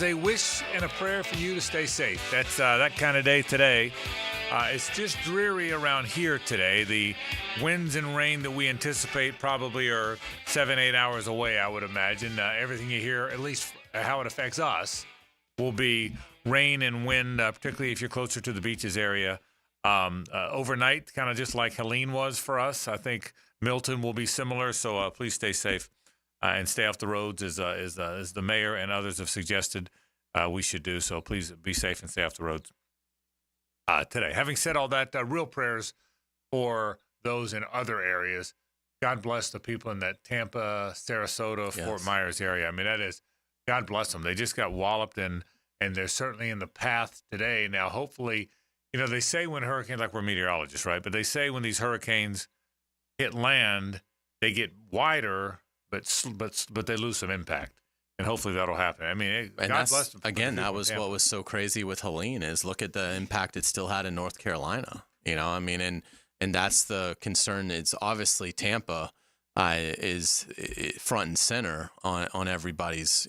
A wish and a prayer for you to stay safe. That's that kind of day today. It's just dreary around here today. The winds and rain that we anticipate probably are 7-8 hours away, I would imagine. Everything you hear, at least how it affects us, will be rain and wind, particularly if you're closer to the beaches area. Overnight, kind of just like Helene was for us. I think Milton will be similar, so please stay safe. And stay off the roads as the mayor and others have suggested we should do. So please be safe and stay off the roads today. Having said all that, real prayers for those in other areas. God bless the people in that Tampa, Sarasota, Fort Myers area. I mean, that is, God bless them. They just got walloped, and they're certainly in the path today. Now, hopefully, they say when hurricanes, like we're meteorologists, right? But they say when these hurricanes hit land, they get wider, but they lose some impact, and hopefully that'll happen. I mean, God bless them. Again, that was what was so crazy with Helene is look at the impact it still had in North Carolina. I mean, and that's the concern. It's obviously Tampa is front and center on everybody's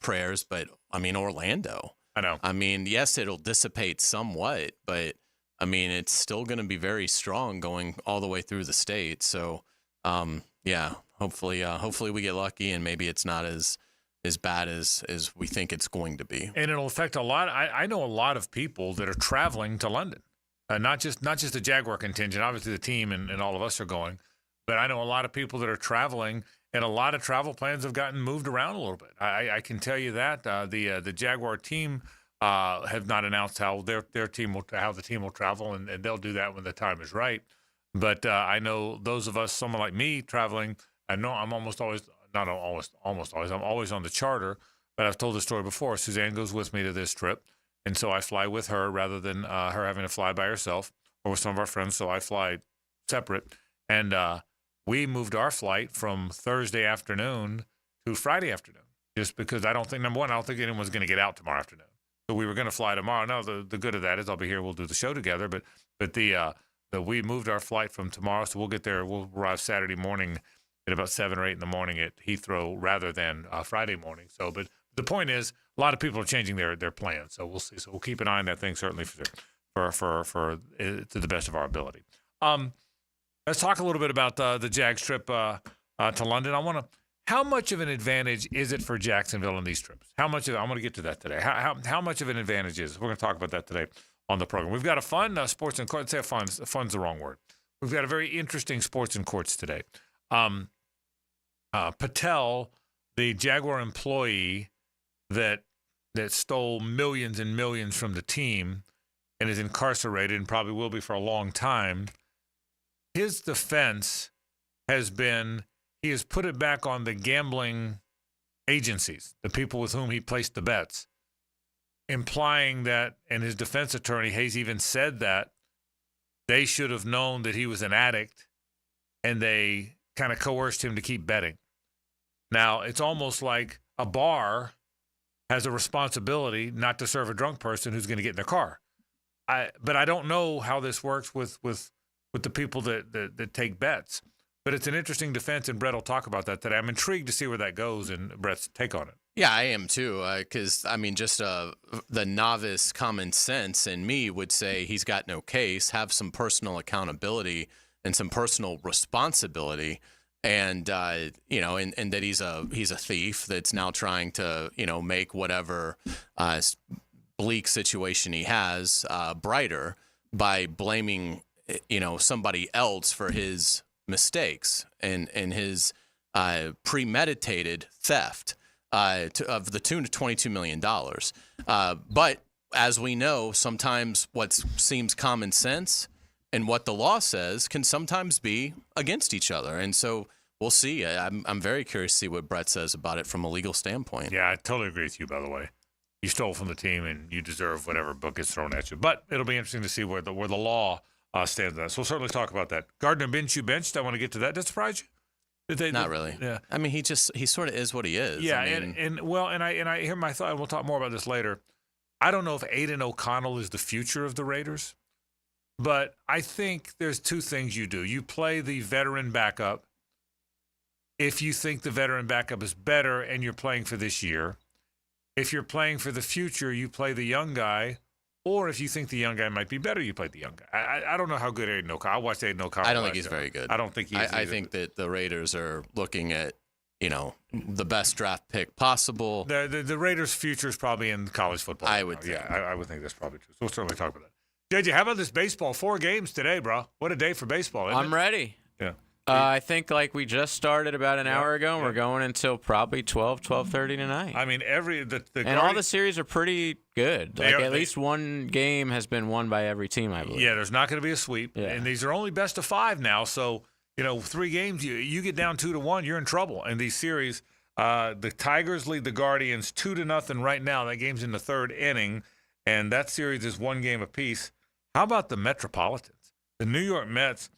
prayers, but I mean Orlando. I know. I mean, yes, it'll dissipate somewhat, but I mean it's still going to be very strong going all the way through the state. So, yeah. Hopefully we get lucky and maybe it's not as bad as we think it's going to be. And it'll affect a lot. I know a lot of people that are traveling to London, not just the Jaguar contingent. Obviously the team and all of us are going, but I know a lot of people that are traveling, and a lot of travel plans have gotten moved around a little bit. I can tell you that the Jaguar team have not announced how their team how the team will travel, and they'll do that when the time is right. But I know those of us, someone like me traveling. I know I'm almost always I'm always on the charter, but I've told the story before. Suzanne goes with me to this trip, and so I fly with her rather than her having to fly by herself or with some of our friends. So I fly separate, and we moved our flight from Thursday afternoon to Friday afternoon, just because I don't think anyone's going to get out tomorrow afternoon. So we were going to fly tomorrow. Now the good of that is I'll be here. We'll do the show together, but we moved our flight from tomorrow, so we'll get there. We'll arrive Saturday morning at about 7 or 8 in the morning at Heathrow rather than Friday morning. So, but the point is, a lot of people are changing their plans. So we'll see. So we'll keep an eye on that thing, certainly for to the best of our ability. Let's talk a little bit about the Jags trip to London. How much of an advantage is it for Jacksonville in these trips? I'm going to get to that today. How much of an advantage is it? We're going to talk about that today on the program. We've got a fun sports and courts. Say fun's the wrong word. We've got a very interesting sports and courts today. Patel, the Jaguar employee that stole millions and millions from the team and is incarcerated and probably will be for a long time, his defense has been he has put it back on the gambling agencies, the people with whom he placed the bets, implying that, and his defense attorney, Hays, even said that they should have known that he was an addict and they kind of coerced him to keep betting. Now, it's almost like a bar has a responsibility not to serve a drunk person who's going to get in their car. But I don't know how this works with the people that take bets. But it's an interesting defense, and Brett will talk about that today. I'm intrigued to see where that goes and Brett's take on it. Yeah, I am too, because, I mean, just the novice common sense in me would say he's got no case, have some personal accountability and some personal responsibility, and and that he's a thief that's now trying to make whatever bleak situation he has brighter by blaming somebody else for his mistakes and his premeditated theft of the tune of $22 million. But as we know, sometimes what seems common sense and what the law says can sometimes be against each other. And so we'll see. I'm very curious to see what Brett says about it from a legal standpoint. Yeah, I totally agree with you, by the way. You stole from the team, and you deserve whatever book gets thrown at you. But it'll be interesting to see where the law stands on that. So we'll certainly talk about that. Gardner Minshew benched. I want to get to that. Did that surprise you? Not really. Yeah. I mean, he sort of is what he is. Yeah, I mean, and I hear my thought, and we'll talk more about this later. I don't know if Aiden O'Connell is the future of the Raiders, but I think there's two things you do. You play the veteran backup if you think the veteran backup is better and you're playing for this year. If you're playing for the future, you play the young guy. Or if you think the young guy might be better, you play the young guy. I don't know how good Aiden O'Connell. I watched Aiden O'Connell. I don't think he's very good. I don't think he's. I think that the Raiders are looking at, the best draft pick possible. The Raiders' future is probably in college football. I would think. Yeah, I would think that's probably true. So we'll certainly talk about that. JJ, how about this baseball? 4 games today, bro. What a day for baseball, isn't I'm it? ready. Yeah. I think we just started about an hour ago, and we're going until probably 12:30 tonight. I mean, all the series are pretty good. At least one game has been won by every team, I believe. Yeah, there's not going to be a sweep, and these are only best of 5 now. So 3 games, you get down 2-1, you're in trouble. And these series, the Tigers lead the Guardians 2-0 right now. That game's in the 3rd inning, and that series is 1 game apiece. How about the Metropolitans? The New York Mets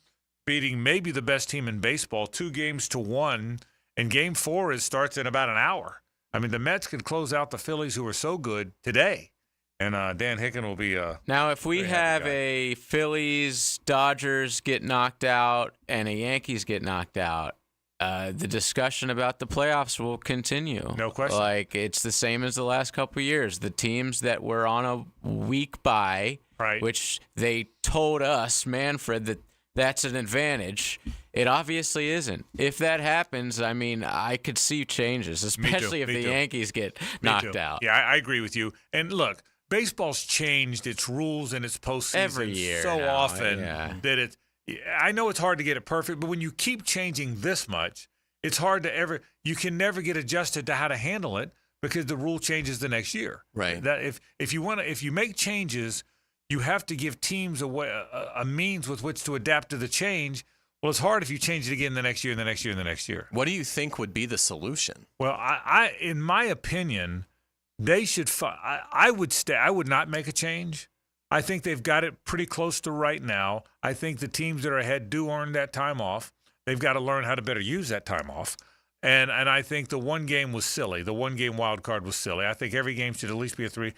beating maybe the best team in baseball 2-1, and Game 4 starts in about an hour. I mean, the Mets could close out the Phillies, who are so good, today. And Dan Hicken will be now, if we have a Phillies, Dodgers get knocked out and a Yankees get knocked out, the discussion about the playoffs will continue. No question. It's the same as the last couple of years. The teams that were on a week bye, which they told us, Manfred, that that's an advantage. It obviously isn't. If that happens, I mean, I could see changes, especially if the Yankees get knocked out. Yeah, I agree with you. And look, baseball's changed its rules and its postseason every year so now, often that it's. I know it's hard to get it perfect, but when you keep changing this much, it's hard to you can never get adjusted to how to handle it because the rule changes the next year. Right. That if you make changes, you have to give teams a means with which to adapt to the change. Well, it's hard if you change it again the next year and the next year and the next year. What do you think would be the solution? Well, I in my opinion, they should. I would stay. I would not make a change. I think they've got it pretty close to right now. I think the teams that are ahead do earn that time off. They've got to learn how to better use that time off. And I think the 1 game was silly. The 1 game wild card was silly. I think every game should at least be a 3.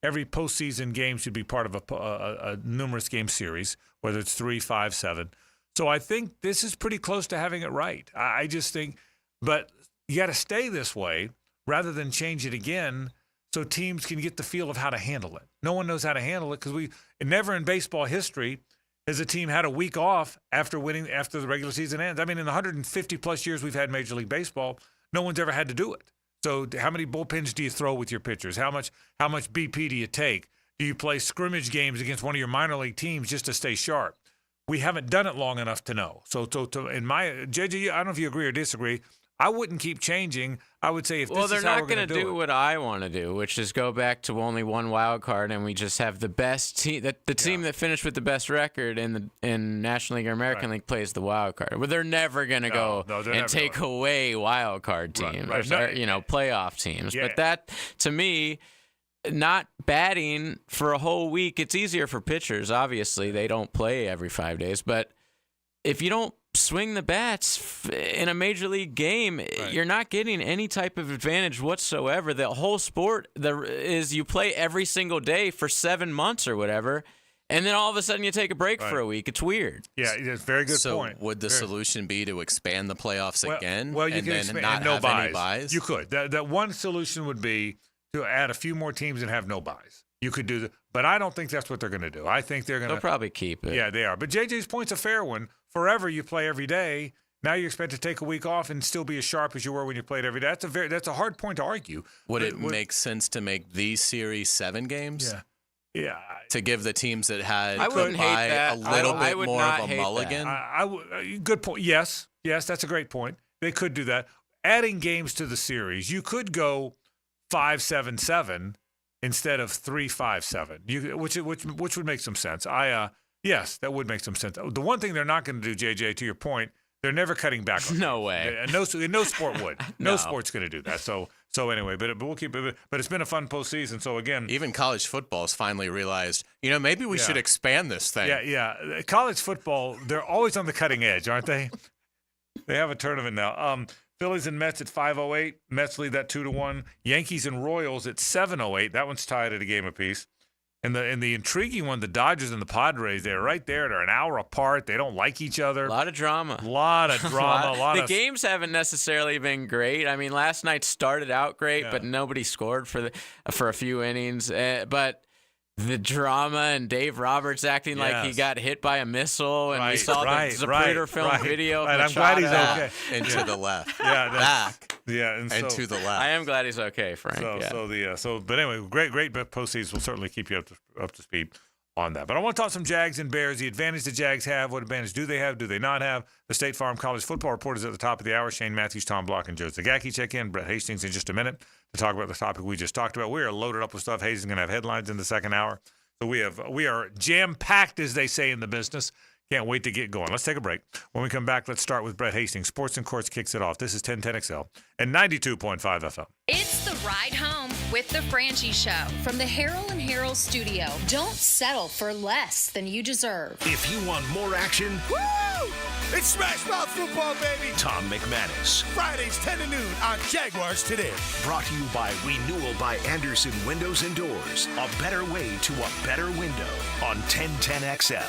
Every postseason game should be part of a numerous game series, whether it's 3, 5, 7. So I think this is pretty close to having it right. I just think, but you got to stay this way rather than change it again so teams can get the feel of how to handle it. No one knows how to handle it because never in baseball history has a team had a week off after the regular season ends. I mean, in the 150-plus years we've had Major League Baseball, no one's ever had to do it. So how many bullpens do you throw with your pitchers? How much BP do you take? Do you play scrimmage games against one of your minor league teams just to stay sharp? We haven't done it long enough to know. So in my JJ, I don't know if you agree or disagree. I wouldn't keep changing. I would say if this is how we're going to do it. Well, they're not going to do what I want to do, which is go back to only 1 wild card, and we just have the best team. The team that finished with the best record in National League or American League plays the wild card. Well, they're never going to go and take away wild card teams, or playoff teams. Yeah. But that, to me, not batting for a whole week, it's easier for pitchers. Obviously, they don't play every 5 days. But if you don't swing the bats in a major league game, you're not getting any type of advantage whatsoever. The whole sport is you play every single day for 7 months or whatever, and then all of a sudden you take a break for a week. It's weird. Yeah, it's a very good point. So would the solution be to expand the playoffs again? Well, you and can then expand not and no have buys. any buys? You could. That one solution would be to add a few more teams and have no buys. You could do that, but I don't think that's what they're going to do. I think they're going to. They'll probably keep it. Yeah, they are. But JJ's point's a fair one. Forever, you play every day. Now you expect to take a week off and still be as sharp as you were when you played every day. That's a hard point to argue. Would it make sense to make these series 7 games? Yeah. To give the teams that had I wouldn't hate that. a little bit more of a mulligan? Good point. Yes, that's a great point. They could do that. Adding games to the series, you could go 5-7-7 instead of 3-5-7, which would make some sense. Yes, that would make some sense. The one thing they're not going to do, JJ, to your point, they're never cutting back on No way. No sport would. No sport's going to do that. So anyway, but we'll keep it. But it's been a fun postseason. So again, even college football has finally realized, maybe we should expand this thing. Yeah. College football, they're always on the cutting edge, aren't they? They have a tournament now. Phillies and Mets at 5:08. Mets lead that 2-1. Yankees and Royals at 7:08. That one's tied at a game apiece. And the intriguing one, the Dodgers and the Padres, they're right there. They're an hour apart. They don't like each other. A lot of drama. The games haven't necessarily been great. I mean, last night started out great, but nobody scored for a few innings. But the drama and Dave Roberts acting like he got hit by a missile, and we saw the Zapruder film video. Right. I'm glad he's okay. And to the left. Back. Yeah, and to the left. I am glad he's okay, Frank. But anyway, great postseason. We'll certainly keep you up to speed on that. But I want to talk some Jags and Bears. The advantage the Jags have. What advantage do they have? Do they not have? The State Farm College Football Report is at the top of the hour. Shane Matthews, Tom Block, and Joe Zagacki check in. Brett Hastings in just a minute to talk about the topic we just talked about. We are loaded up with stuff. Hayes is going to have headlines in the second hour. So we are jam-packed, as they say in the business. Can't wait to get going. Let's take a break. When we come back, let's start with Brett Hastings. Sports and Courts kicks it off. This is 1010XL and 92.5 FM. It's the ride home with the Frangie Show from the Harrell and Harrell studio. Don't settle for less than you deserve. If you want more action, woo! It's Smash Mouth football, baby. Tom McManus. Fridays 10 to noon on Jaguars Today. Brought to you by Renewal by Anderson Windows and Doors. A better way to a better window on 1010XL.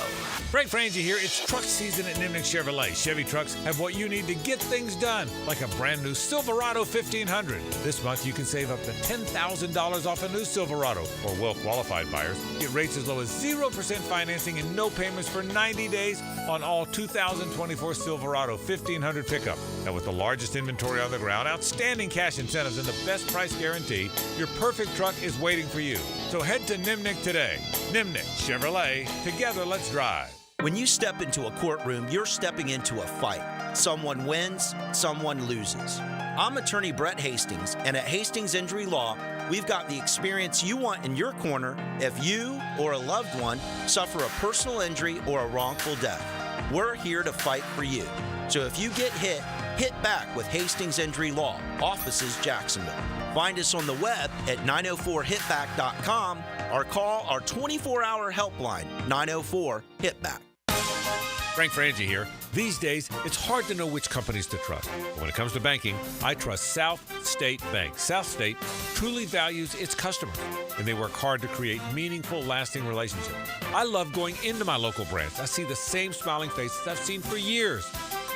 Frank Frangie here. It's truck season at Nimnick Chevrolet. Chevy trucks have what you need to get things done, like a brand new Silverado 1500. This month you can save up to $10,000 off a new Silverado, or well-qualified buyers get rates as low as 0% financing and no payments for 90 days on all 2024 Silverado 1500 pickup. And with the largest inventory on the ground, outstanding cash incentives, and the best price guarantee, your perfect truck is waiting for you. So head to Nimnick today. Nimnick Chevrolet. Together, let's drive. When you step into a courtroom, you're stepping into a fight. Someone wins, someone loses. I'm attorney Brett Hastings, and at Hastings Injury Law, we've got the experience you want in your corner if you or a loved one suffer a personal injury or a wrongful death. We're here to fight for you. So if you get hit, hit back with Hastings Injury Law, offices Jacksonville. Find us on the web at 904hitback.com or call our 24-hour helpline, 904-HITBACK. Frank Frangie here. These days, it's hard to know which companies to trust. When it comes to banking, I trust South State Bank. South State truly values its customers, and they work hard to create meaningful, lasting relationships. I love going into my local branch. I see the same smiling faces I've seen for years.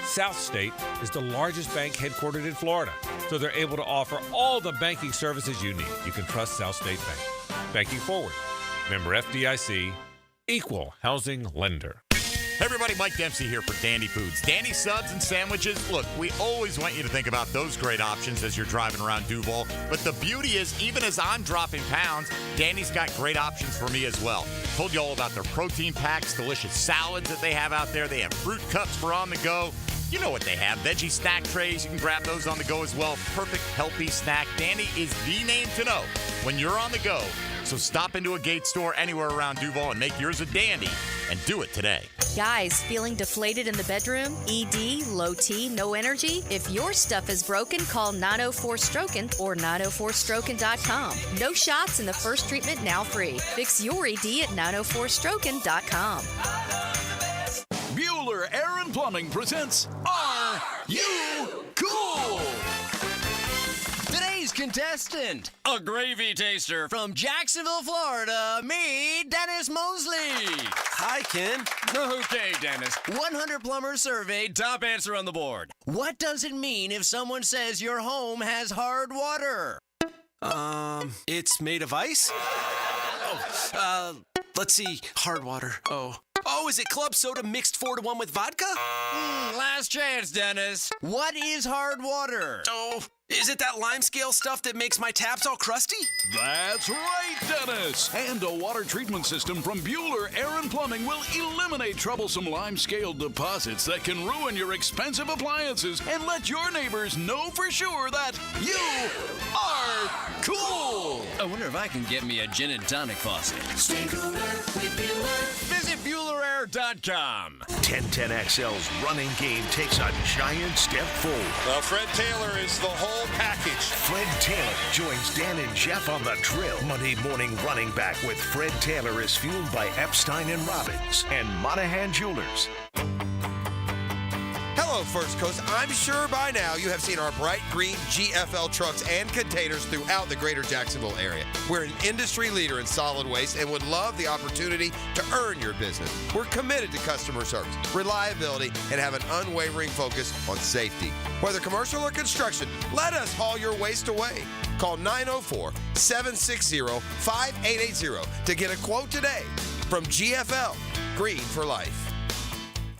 South State is the largest bank headquartered in Florida, so they're able to offer all the banking services you need. You can trust South State Bank. Banking forward. Member FDIC, equal housing lender. Hey everybody, Mike Dempsey here for Dandy Foods. Dandy subs and sandwiches. Look, we always want you to think about those great options as you're driving around Duval. But the beauty is, even as I'm dropping pounds, Dandy's got great options for me as well. Told you all about their protein packs, delicious salads that they have out there. They have fruit cups for on the go. You know what they have. Veggie snack trays. You can grab those on the go as well. Perfect, healthy snack. Dandy is the name to know when you're on the go. So stop into a Gate store anywhere around Duval and make yours a dandy, and do it today. Guys, feeling deflated in the bedroom? ED, low T, no energy? If your stuff is broken, call 904-STROKEN or 904stroken.com. No shots and the first treatment now free. Fix your ED at 904stroken.com. Bueller Air and Plumbing presents Are You Cool? Today's contestant, a gravy taster from Jacksonville, Florida, me, Dennis Mosley. Hi, Ken. Okay, Dennis. 100 plumbers surveyed, top answer on the board. What does it mean if someone says your home has hard water? It's made of ice? Let's see, hard water. Oh, is it club soda mixed 4-to-1 with vodka? Last chance, Dennis. What is hard water? Oh, is it that lime scale stuff that makes my taps all crusty? That's right, Dennis. And a water treatment system from Bueller Air and Plumbing will eliminate troublesome lime scale deposits that can ruin your expensive appliances and let your neighbors know for sure that you are cool. I wonder if I can get me a gin and tonic faucet. Stay cooler with Bueller. Visit BuellerAir.com. 1010XL's running game takes a giant step forward. Well, Fred Taylor is the whole package. Fred Taylor joins Dan and Jeff on the drill. Monday morning running back with Fred Taylor is fueled by Epstein & Robbins and Monahan Jewelers. Hello, First Coast. I'm sure by now you have seen our bright green GFL trucks and containers throughout the greater Jacksonville area. We're an industry leader in solid waste and would love the opportunity to earn your business. We're committed to customer service, reliability, and have an unwavering focus on safety. Whether commercial or construction, let us haul your waste away. Call 904-760-5880 to get a quote today from GFL, Green for Life.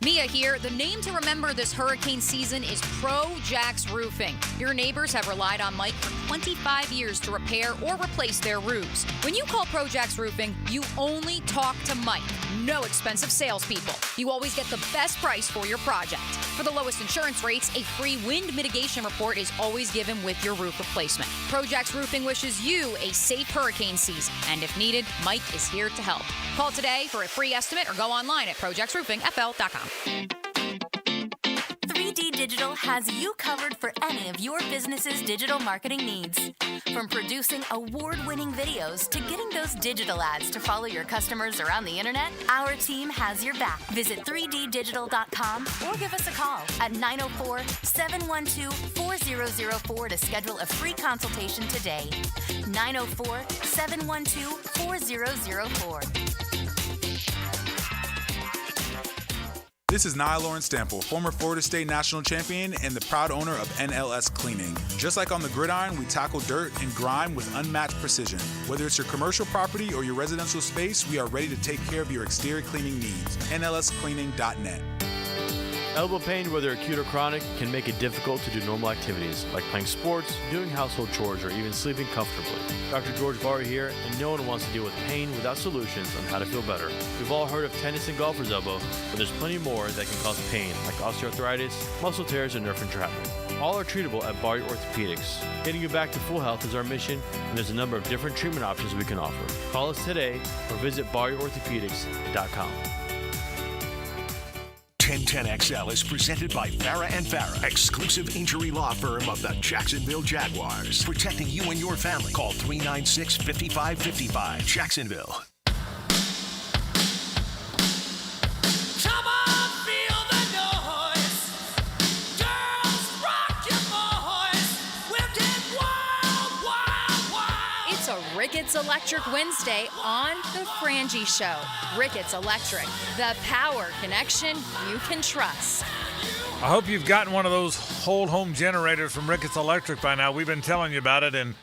Mia here. The name to remember this hurricane season is Pro Jax Roofing. Your neighbors have relied on Mike for 25 years to repair or replace their roofs. When you call Pro Jax Roofing, you only talk to Mike. No expensive salespeople. You always get the best price for your project. For the lowest insurance rates, a free wind mitigation report is always given with your roof replacement. Pro Jax Roofing wishes you a safe hurricane season. And if needed, Mike is here to help. Call today for a free estimate or go online at projaxroofingfl.com. 3D Digital has you covered for any of your business's digital marketing needs. From producing award-winning videos to getting those digital ads to follow your customers around the internet, our team has your back. Visit 3ddigital.com or give us a call at 904-712-4004 to schedule a free consultation today. 904-712-4004. This is Nia Lauren Stample, former Florida State national champion and the proud owner of NLS Cleaning. Just like on the gridiron, we tackle dirt and grime with unmatched precision. Whether it's your commercial property or your residential space, we are ready to take care of your exterior cleaning needs. NLScleaning.net. Elbow pain, whether acute or chronic, can make it difficult to do normal activities like playing sports, doing household chores, or even sleeping comfortably. Dr. George Varry here, and no one wants to deal with pain without solutions on how to feel better. We've all heard of tennis and golfer's elbow, but there's plenty more that can cause pain, like osteoarthritis, muscle tears, and nerve entrapment. All are treatable at Barry Orthopedics. Getting you back to full health is our mission, and there's a number of different treatment options we can offer. Call us today or visit barryorthopedics.com. 1010XL is presented by Farah & Farah, exclusive injury law firm of the Jacksonville Jaguars. Protecting you and your family. Call 396-5555. Jacksonville. Ricketts Electric Wednesday on the Frangie Show. Ricketts Electric, the power connection you can trust. I hope you've gotten one of those whole home generators from Ricketts Electric by now. We've been telling you about it, and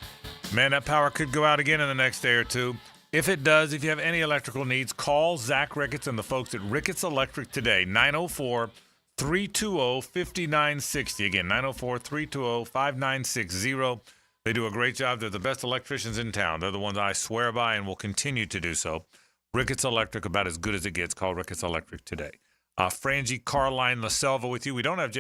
man, that power could go out again in the next day or two. If it does, if you have any electrical needs, call Zach Ricketts and the folks at Ricketts Electric today, 904-320-5960. Again, 904-320-5960. They do a great job. They're the best electricians in town. They're the ones I swear by and will continue to do so. Ricketts Electric, about as good as it gets. Call Ricketts Electric today. Frangie Carlyon LaSelva with you. We don't have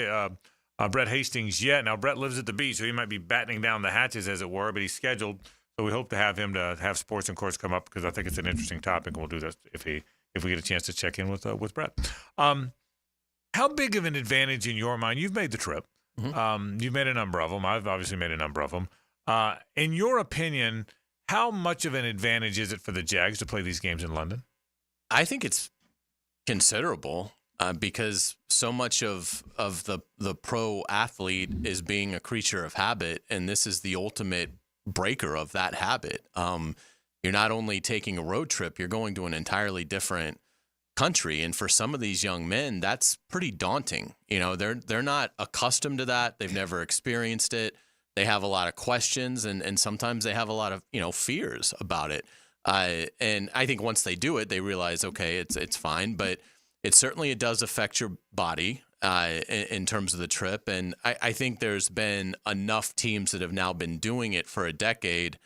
Brett Hastings yet. Now, Brett lives at the beach, so he might be battening down the hatches, as it were, but he's scheduled. So we hope to have him to have sports and course come up because I think it's an interesting topic. We'll do this if we get a chance to check in with Brett. How big of an advantage in your mind? You've made the trip. Mm-hmm. You've made a number of them. I've obviously made a number of them. In your opinion, how much of an advantage is it for the Jags to play these games in London? I think it's considerable because so much of the pro athlete is being a creature of habit, and this is the ultimate breaker of that habit. You're not only taking a road trip, you're going to an entirely different country, and for some of these young men, that's pretty daunting. You know, they're not accustomed to that. They've never experienced it. They have a lot of questions, and sometimes they have a lot of, fears about it. And I think once they do it, they realize, okay, it's fine. But it does affect your body in terms of the trip. And I think there's been enough teams that have now been doing it for a decade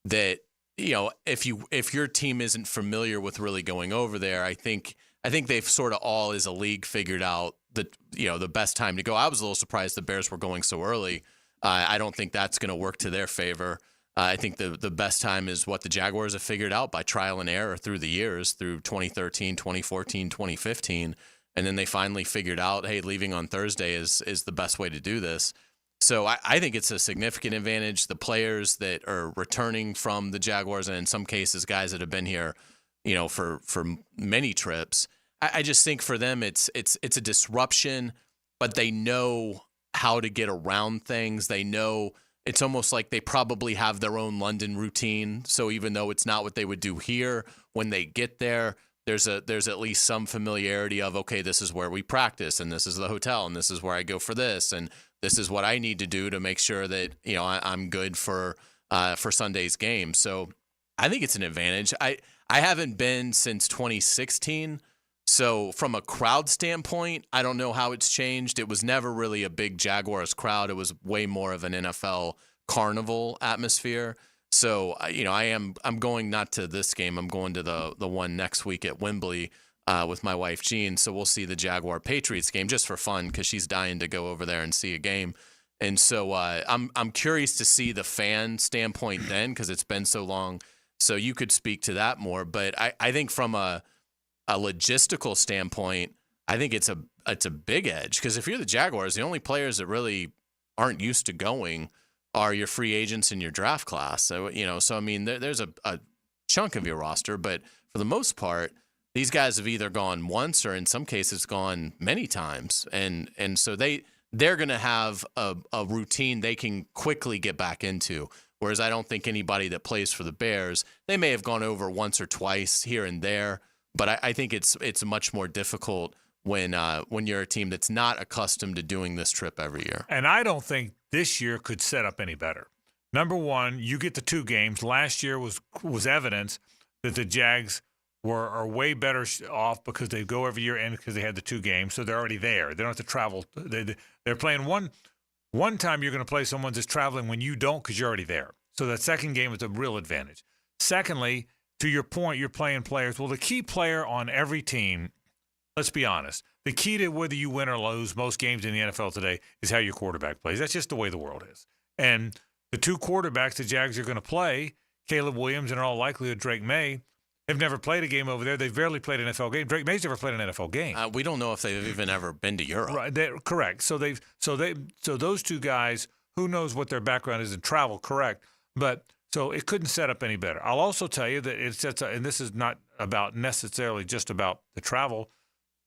that, if your team isn't familiar with really going over there, I think they've sort of all as a league figured out that, the best time to go. I was a little surprised the Bears were going so early. I don't think that's going to work to their favor. I think the best time is what the Jaguars have figured out by trial and error through the years, through 2013, 2014, 2015. And then they finally figured out, hey, leaving on Thursday is the best way to do this. So I think it's a significant advantage. The players that are returning from the Jaguars, and in some cases, guys that have been here, for many trips, I just think for them it's a disruption. but they know how to get around things. They know it's almost like they probably have their own London routine. So even though it's not what they would do here, when they get there, there's at least some familiarity of, okay, this is where we practice, and this is the hotel, and this is where I go for this, and this is what I need to do to make sure that I'm good for Sunday's game. So I think it's an advantage. I haven't been since 2016. So from a crowd standpoint, I don't know how it's changed. It was never really a big Jaguars crowd. It was way more of an NFL carnival atmosphere. So, I'm going not to this game. I'm going to the one next week at Wembley with my wife, Jean. So we'll see the Jaguar-Patriots game just for fun because she's dying to go over there and see a game. And so I'm curious to see the fan standpoint then because it's been so long. So you could speak to that more. But I think from a logistical standpoint, I think it's a big edge because if you're the Jaguars, the only players that really aren't used to going are your free agents in your draft class. So I mean, there's a chunk of your roster, but for the most part, these guys have either gone once or in some cases gone many times, and so they're going to have a routine they can quickly get back into. Whereas I don't think anybody that plays for the Bears, they may have gone over once or twice here and there. But I think it's much more difficult when you're a team that's not accustomed to doing this trip every year. And I don't think this year could set up any better. Number one, you get the 2 games. Last year was evidence that the Jags are way better off because they go every year and because they had the 2 games, so they're already there. They don't have to travel. They're playing one time you're going to play someone that's traveling when you don't because you're already there. So that second game is a real advantage. Secondly, to your point, you're playing players. Well, the key player on every team, let's be honest, the key to whether you win or lose most games in the NFL today is how your quarterback plays. That's just the way the world is. And the 2 quarterbacks the Jags are going to play, Caleb Williams and in all likelihood Drake May, have never played a game over there. They've barely played an NFL game. Drake May's never played an NFL game. We don't know if they've even ever been to Europe. Right, correct. So those 2 guys, who knows what their background is in travel, correct. But so it couldn't set up any better. I'll also tell you that it sets up, and this is not about necessarily just about the travel,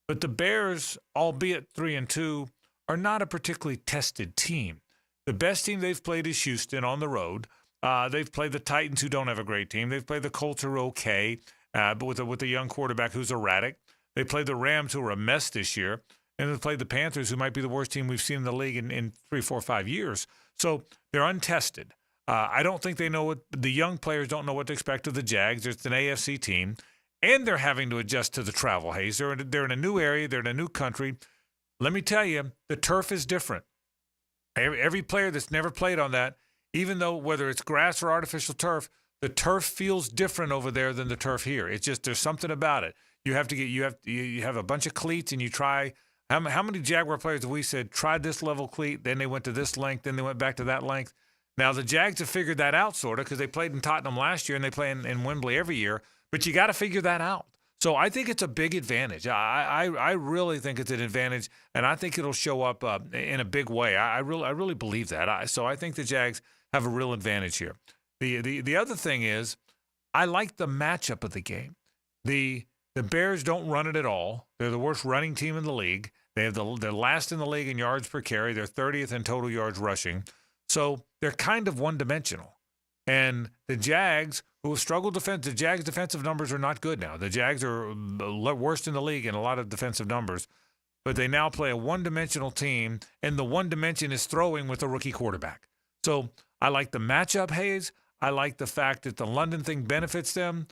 but the Bears, albeit 3-2, are not a particularly tested team. The best team they've played is Houston on the road. They've played the Titans, who don't have a great team. They've played the Colts, who are okay, but with a young quarterback who's erratic. They played the Rams, who are a mess this year, and they played the Panthers, who might be the worst team we've seen in the league in 3, 4, 5 years. So they're untested. I don't think they know what the young players don't know what to expect of the Jags. It's an AFC team, and they're having to adjust to the travel haze. They're in a new area. They're in a new country. Let me tell you, the turf is different. Every player that's never played on that, even though whether it's grass or artificial turf, the turf feels different over there than the turf here. It's just there's something about it. You have a bunch of cleats and you try. How many Jaguar players have we said tried this level cleat, then they went to this length, then they went back to that length? Now, the Jags have figured that out sort of because they played in Tottenham last year and they play in Wembley every year, but you got to figure that out. So I think it's a big advantage. I really think it's an advantage, and I think it'll show up in a big way. I really believe that. So I think the Jags have a real advantage here. The other thing is I like the matchup of the game. The Bears don't run it at all. They're the worst running team in the league. They're last in the league in yards per carry. They're 30th in total yards rushing. So they're kind of one-dimensional. And the Jags, who have struggled the Jags' defensive numbers are not good now. The Jags are worst in the league in a lot of defensive numbers. But they now play a one-dimensional team, and the one dimension is throwing with a rookie quarterback. So I like the matchup, Hays. I like the fact that the London thing benefits them.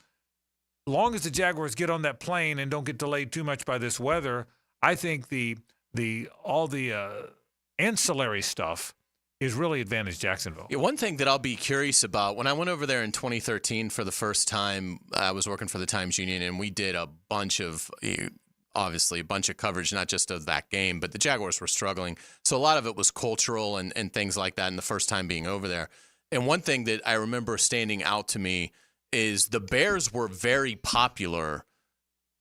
Long as the Jaguars get on that plane and don't get delayed too much by this weather, I think all the ancillary stuff is really advantage Jacksonville. Yeah, one thing that I'll be curious about, when I went over there in 2013 for the first time, I was working for the Times Union, and we did a bunch of coverage, not just of that game, but the Jaguars were struggling. So a lot of it was cultural and things like that in the first time being over there. And one thing that I remember standing out to me is the Bears were very popular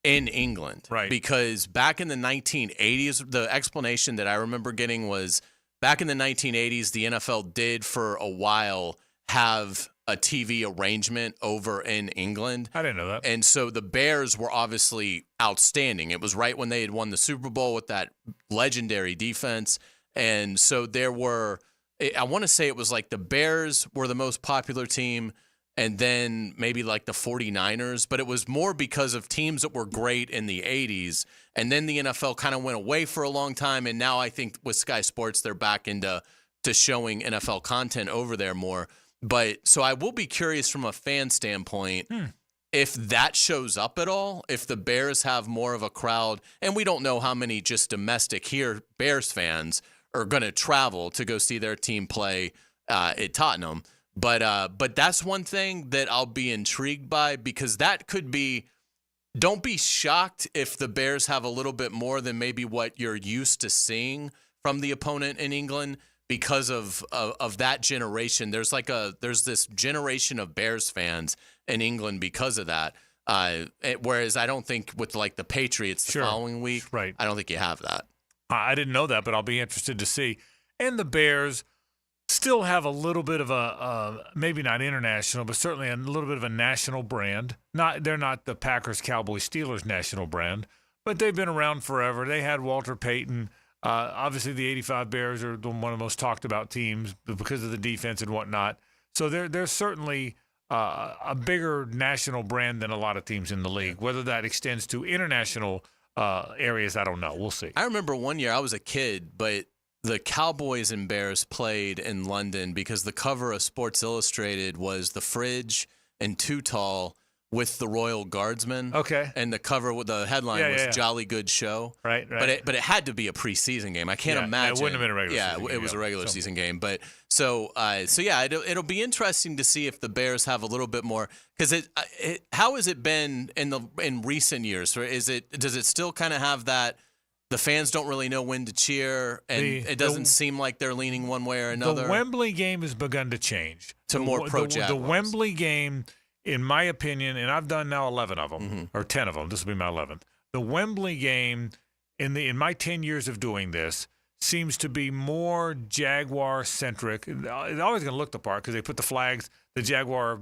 in England. Right. Because back in the 1980s, the explanation that I remember getting was back in the 1980s, the NFL did for a while have a TV arrangement over in England. I didn't know that. And so the Bears were obviously outstanding. It was right when they had won the Super Bowl with that legendary defense. And so there were, I want to say it was like the Bears were the most popular team, and then maybe like the 49ers, but it was more because of teams that were great in the 80s. And then the NFL kind of went away for a long time. And now I think with Sky Sports, they're back into showing NFL content over there more. But so I will be curious from a fan standpoint if that shows up at all, if the Bears have more of a crowd. And we don't know how many just domestic here Bears fans are going to travel to go see their team play at Tottenham. But that's one thing that I'll be intrigued by, because that could be, don't be shocked if the Bears have a little bit more than maybe what you're used to seeing from the opponent in England because of that generation. There's this generation of Bears fans in England because of that. Whereas I don't think with like the Patriots the following week, I don't think you have that. I didn't know that, but I'll be interested to see. And the Bears still have a little bit of a maybe not international, but certainly a little bit of a national brand. They're not the Packers, Cowboys, Steelers national brand, but they've been around forever. They had Walter Payton. Obviously, the '85 Bears are one of the most talked about teams because of the defense and whatnot. So they're certainly a bigger national brand than a lot of teams in the league. Whether that extends to international areas, I don't know. We'll see. I remember one year I was a kid, but the Cowboys and Bears played in London because the cover of Sports Illustrated was the fridge and Too Tall with the Royal Guardsmen. Okay. And the cover with the headline was Jolly Good Show. Right. But it had to be a preseason game. I can't imagine. It wouldn't have been a regular season game. Yeah, it was a regular season game. But so it'll be interesting to see if the Bears have a little bit more, because how has it been in recent years? Does it still kind of have that? The fans don't really know when to cheer, and it doesn't seem like they're leaning one way or another. The Wembley game has begun to change to more pro-Jaguars. The Wembley game, in my opinion, and I've done now 11 of them, or 10 of them. This will be my 11th. The Wembley game, in my 10 years of doing this, seems to be more Jaguar-centric. It's always going to look the part because they put the flags, the Jaguar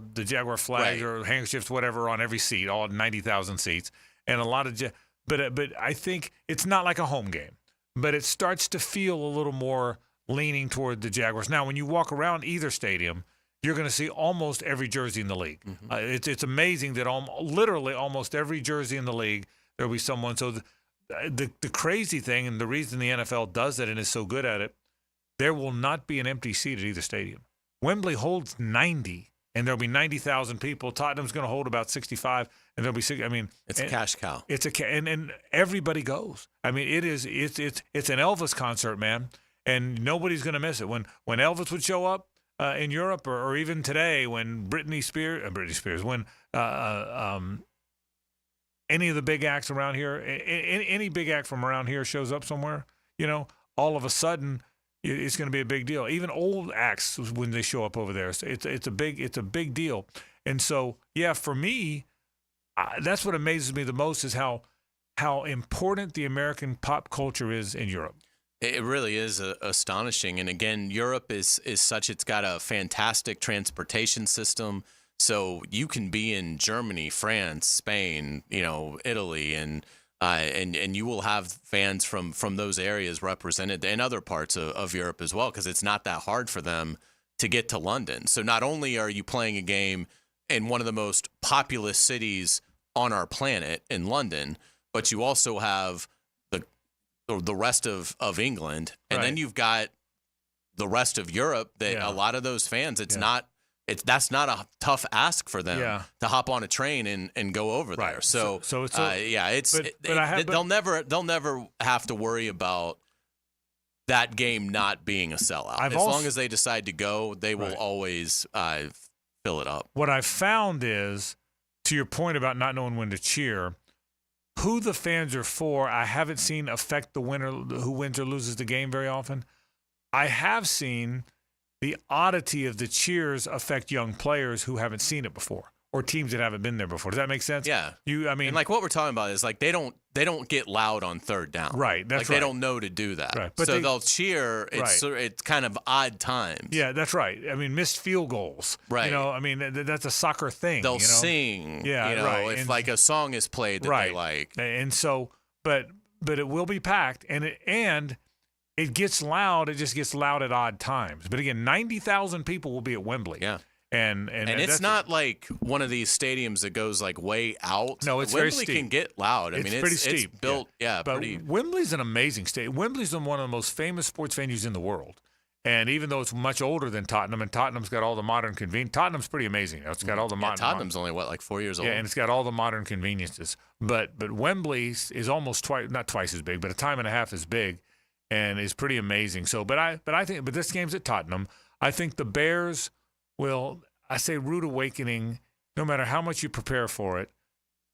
flag or handkerchiefs, whatever, on every seat, all 90,000 seats, and a lot of But I think it's not like a home game, but it starts to feel a little more leaning toward the Jaguars. Now, when you walk around either stadium, you're going to see almost every jersey in the league. It's amazing that literally almost every jersey in the league, there will be someone. So the crazy thing, and the reason the NFL does that and is so good at it, there will not be an empty seat at either stadium. Wembley holds 90. And there'll be 90,000 people. Tottenham's going to hold about 65, and there'll be 60. I mean, it's a cash cow. And everybody goes. I mean, it's an Elvis concert, man, and nobody's going to miss it. When Elvis would show up in Europe, or even today, when Britney Spears, when any of the big acts around here, any big act from around here shows up somewhere, all of a sudden, it's going to be a big deal. Even old acts, when they show up over there, it's a big deal. And so, for me, that's what amazes me the most is how important the American pop culture is in Europe. It really is astonishing. And again, Europe is such, it's got a fantastic transportation system. So you can be in Germany, France, Spain, Italy, and you will have fans from those areas represented in other parts of Europe as well, because it's not that hard for them to get to London. So not only are you playing a game in one of the most populous cities on our planet in London, but you also have the rest of England, and then you've got the rest of Europe that a lot of those fans, that's not a tough ask for them to hop on a train and go over there. So they'll never have to worry about that game not being a sellout. Long as they decide to go, they will always fill it up. What I've found is, to your point about not knowing when to cheer, who the fans are for, I haven't seen affect the winner, who wins or loses the game very often. I have seen the oddity of the cheers affect young players who haven't seen it before. or teams that haven't been there before. Does that make sense? Yeah. And like what we're talking about is like they don't get loud on third down. Right. That's like right. They don't know to do that. Right. But so they'll cheer. It's kind of odd times. Yeah, that's right. I mean, missed field goals. Right. That's a soccer thing. They'll sing. Yeah. Right. If like a song is played that they like. And so, but it will be packed, and it gets loud. It just gets loud at odd times. But again, 90,000 people will be at Wembley. Yeah. And it's not like one of these stadiums that goes like way out. No, it's Wembley very steep. Can get loud. I mean, pretty steep. It's built, but pretty. Wembley's an amazing stadium. Wembley's one of the most famous sports venues in the world. And even though it's much older than Tottenham, and Tottenham's got all the modern conveniences. Tottenham's pretty amazing. It's got all the modern. Tottenham's only 4 years old. Yeah, and it's got all the modern conveniences. But Wembley is almost not twice as big, but a time and a half as big, and is pretty amazing. So, but this game's at Tottenham. I think the Bears will. I say rude awakening, no matter how much you prepare for it.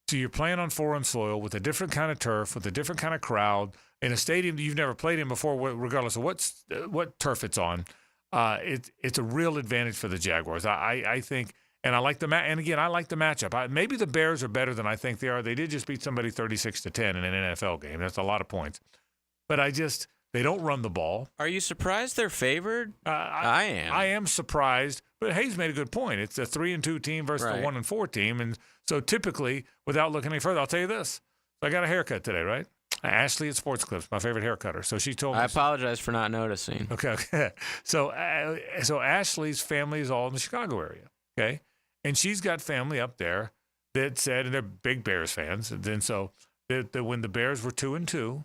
So you're playing on foreign soil with a different kind of turf, with a different kind of crowd, in a stadium that you've never played in before, regardless of what turf it's on. It's a real advantage for the Jaguars. I think, and I like and again, I like the matchup. Maybe the Bears are better than I think they are. They did just beat somebody 36-10 in an NFL game. That's a lot of points. But they don't run the ball. Are you surprised they're favored? I am. I am surprised, but Hays made a good point. It's a 3-2 team versus a 1-4 team, and so typically, without looking any further, I'll tell you this: I got a haircut today, right? Ashley at Sports Clips, my favorite haircutter. So she told me. I apologize for not noticing. Okay. So Ashley's family is all in the Chicago area. Okay, and she's got family up there that said, and they're big Bears fans, and then so that when the Bears were 2-2.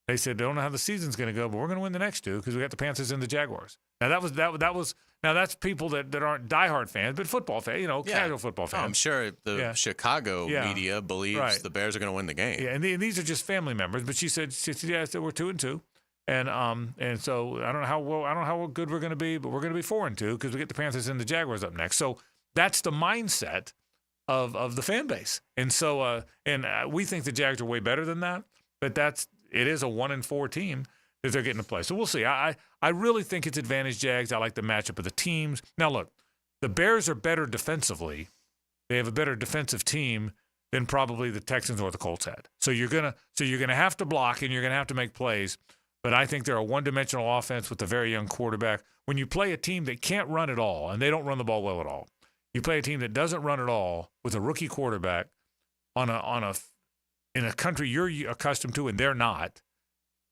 They said they don't know how the season's going to go, but we're going to win the next two because we got the Panthers and the Jaguars. Now that was now that's people that aren't diehard fans, but football fans, casual football fans. I'm sure the Chicago media believes the Bears are going to win the game. Yeah, and these are just family members. But she said we're 2-2, and so I don't know how good we're going to be, but we're going to be 4-2 because we get the Panthers and the Jaguars up next. So that's the mindset of the fan base, and so we think the Jags are way better than that, but it is a 1-4 team that they're getting to play. So we'll see. I really think it's advantage Jags. I like the matchup of the teams. Now, look, the Bears are better defensively. They have a better defensive team than probably the Texans or the Colts had. So you're gonna have to block and you're gonna have to make plays. But I think they're a one-dimensional offense with a very young quarterback. When you play a team that can't run at all, and they don't run the ball well at all, you play a team that doesn't run at all with a rookie quarterback in a country you're accustomed to and they're not.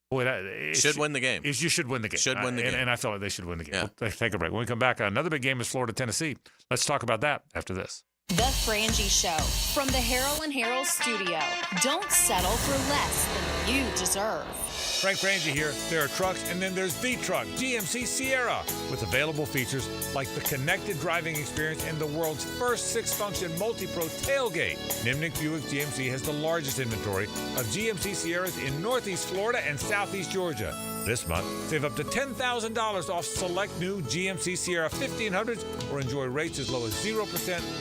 Boy, should win the game. You should win the game. Should win the game. And I feel like they should win the game. Yeah. We'll take a break. When we come back, another big game is Florida-Tennessee. Let's talk about that after this. The Frangie Show from the Harold and Harold studio. Don't settle for less than you deserve. Frank Frangie here. There are trucks, and then there's the truck, GMC Sierra, with available features like the connected driving experience and the world's first 6-function multi-pro tailgate. Nimnik Buick GMC has the largest inventory of GMC Sierras in Northeast Florida and Southeast Georgia. This month, save up to $10,000 off select new GMC Sierra 1500s or enjoy rates as low as 0%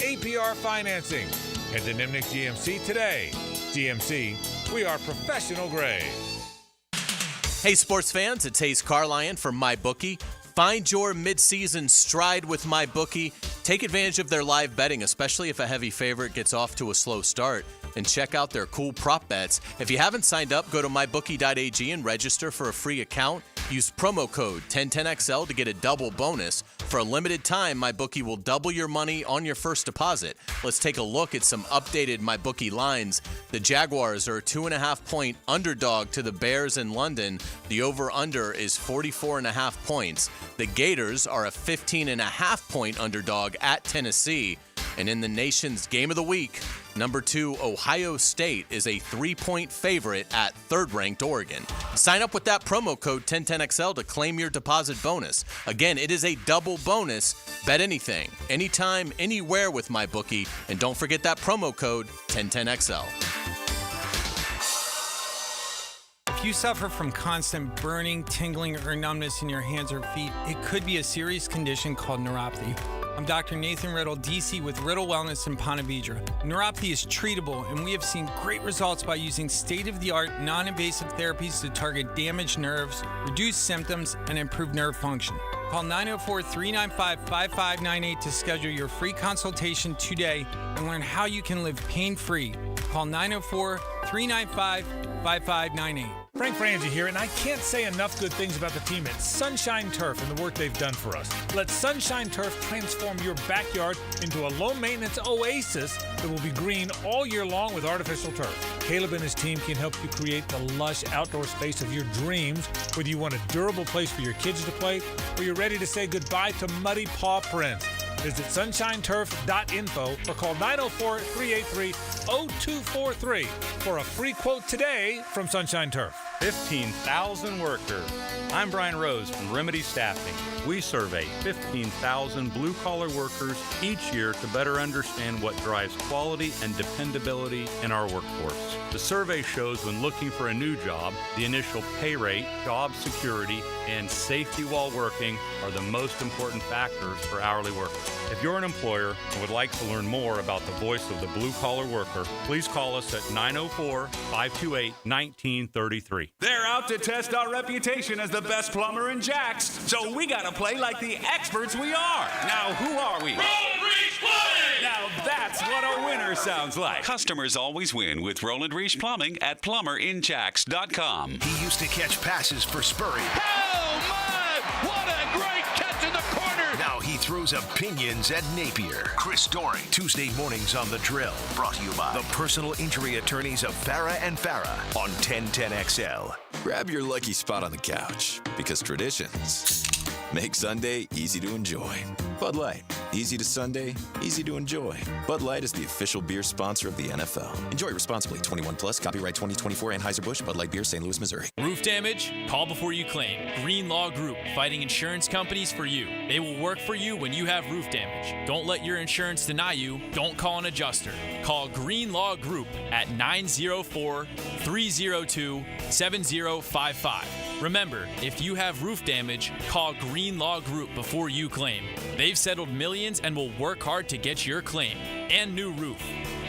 APR financing. Head to Nimnik GMC today. GMC, we are professional grade. Hey, sports fans, it's Hays Carlyon from MyBookie. Find your midseason stride with MyBookie. Take advantage of their live betting, especially if a heavy favorite gets off to a slow start. And check out their cool prop bets. If you haven't signed up, go to mybookie.ag and register for a free account. Use promo code 1010XL to get a double bonus. For a limited time, MyBookie will double your money on your first deposit. Let's take a look at some updated MyBookie lines. The Jaguars are a 2.5-point underdog to the Bears in London. The over-under is 44.5 points. The Gators are a 15.5-point underdog at Tennessee. And in the nation's game of the week, number 2, Ohio State is a 3-point favorite at third-ranked Oregon. Sign up with that promo code 1010XL to claim your deposit bonus. Again, it is a double bonus. Bet anything, anytime, anywhere with MyBookie. And don't forget that promo code 1010XL. If you suffer from constant burning, tingling, or numbness in your hands or feet, it could be a serious condition called neuropathy. I'm Dr. Nathan Riddle, DC with Riddle Wellness in Ponte Vedra. Neuropathy is treatable, and we have seen great results by using state-of-the-art, non-invasive therapies to target damaged nerves, reduce symptoms, and improve nerve function. Call 904-395-5598 to schedule your free consultation today and learn how you can live pain-free. Call 904-395-5598. Frank Frangie here, and I can't say enough good things about the team at Sunshine Turf and the work they've done for us. Let Sunshine Turf transform your backyard into a low-maintenance oasis that will be green all year long with artificial turf. Caleb and his team can help you create the lush outdoor space of your dreams, whether you want a durable place for your kids to play or you're ready to say goodbye to muddy paw prints. Visit sunshineturf.info or call 904-383-0243 for a free quote today from Sunshine Turf. 15,000 workers. I'm Brian Rose from Remedy Staffing. We survey 15,000 blue-collar workers each year to better understand what drives quality and dependability in our workforce. The survey shows when looking for a new job, the initial pay rate, job security, and safety while working are the most important factors for hourly workers. If you're an employer and would like to learn more about the voice of the blue-collar worker, please call us at 904-528-1933. They're out to test our reputation as the best plumber in Jacks, so we gotta play like the experts we are. Now, who are we? Roland Reach Plumbing! Now that's what a winner sounds like. Customers always win with Roland Reach Plumbing at plumberinjacks.com. He used to catch passes for Spurrier. Oh, my! What a great catch in the corner! Now he throws opinions at Napier. Chris Doring, Tuesday mornings on The Drill. Brought to you by the personal injury attorneys of Farah and Farah on 1010XL. Grab your lucky spot on the couch, because traditions make Sunday easy to enjoy. Bud Light, easy to Sunday, easy to enjoy. Bud Light is the official beer sponsor of the NFL. Enjoy responsibly. 21 plus. Copyright 2024. Anheuser-Busch. Bud Light Beer, St. Louis, Missouri. Roof damage? Call before you claim. Green Law Group, fighting insurance companies for you. They will work for you when you have roof damage. Don't let your insurance deny you. Don't call an adjuster. Call Green Law Group at 904-302-7055. Remember, if you have roof damage, call Green Law Group before you claim. They've settled millions and will work hard to get your claim and new roof.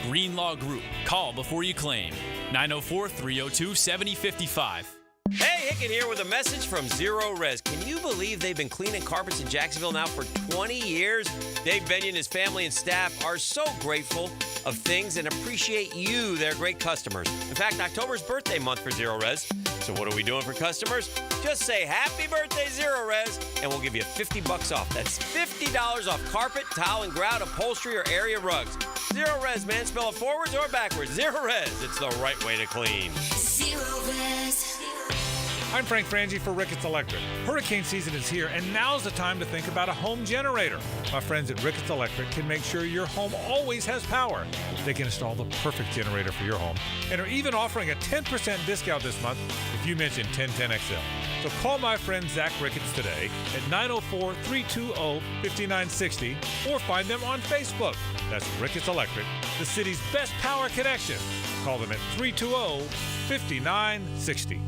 Green Law Group. Call before you claim. 904-302-7055. Hey, Hicken here with a message from Zero Res. Can you believe they've been cleaning carpets in Jacksonville now for 20 years? Dave Benyon and his family and staff are so grateful of things and appreciate you, their great customers. In fact, October's birthday month for Zero Res. So what are we doing for customers? Just say happy birthday, Zero Res, and we'll give you $50 off. That's $50 off carpet, towel, and grout, upholstery, or area rugs. Zero Res, man. Spell it forwards or backwards. Zero Res. It's the right way to clean. Zero Res. I'm Frank Frangie for Ricketts Electric. Hurricane season is here, and now's the time to think about a home generator. My friends at Ricketts Electric can make sure your home always has power. They can install the perfect generator for your home and are even offering a 10% discount this month if you mention 1010XL. So call my friend Zach Ricketts today at 904-320-5960 or find them on Facebook. That's Ricketts Electric, the city's best power connection. Call them at 320-5960.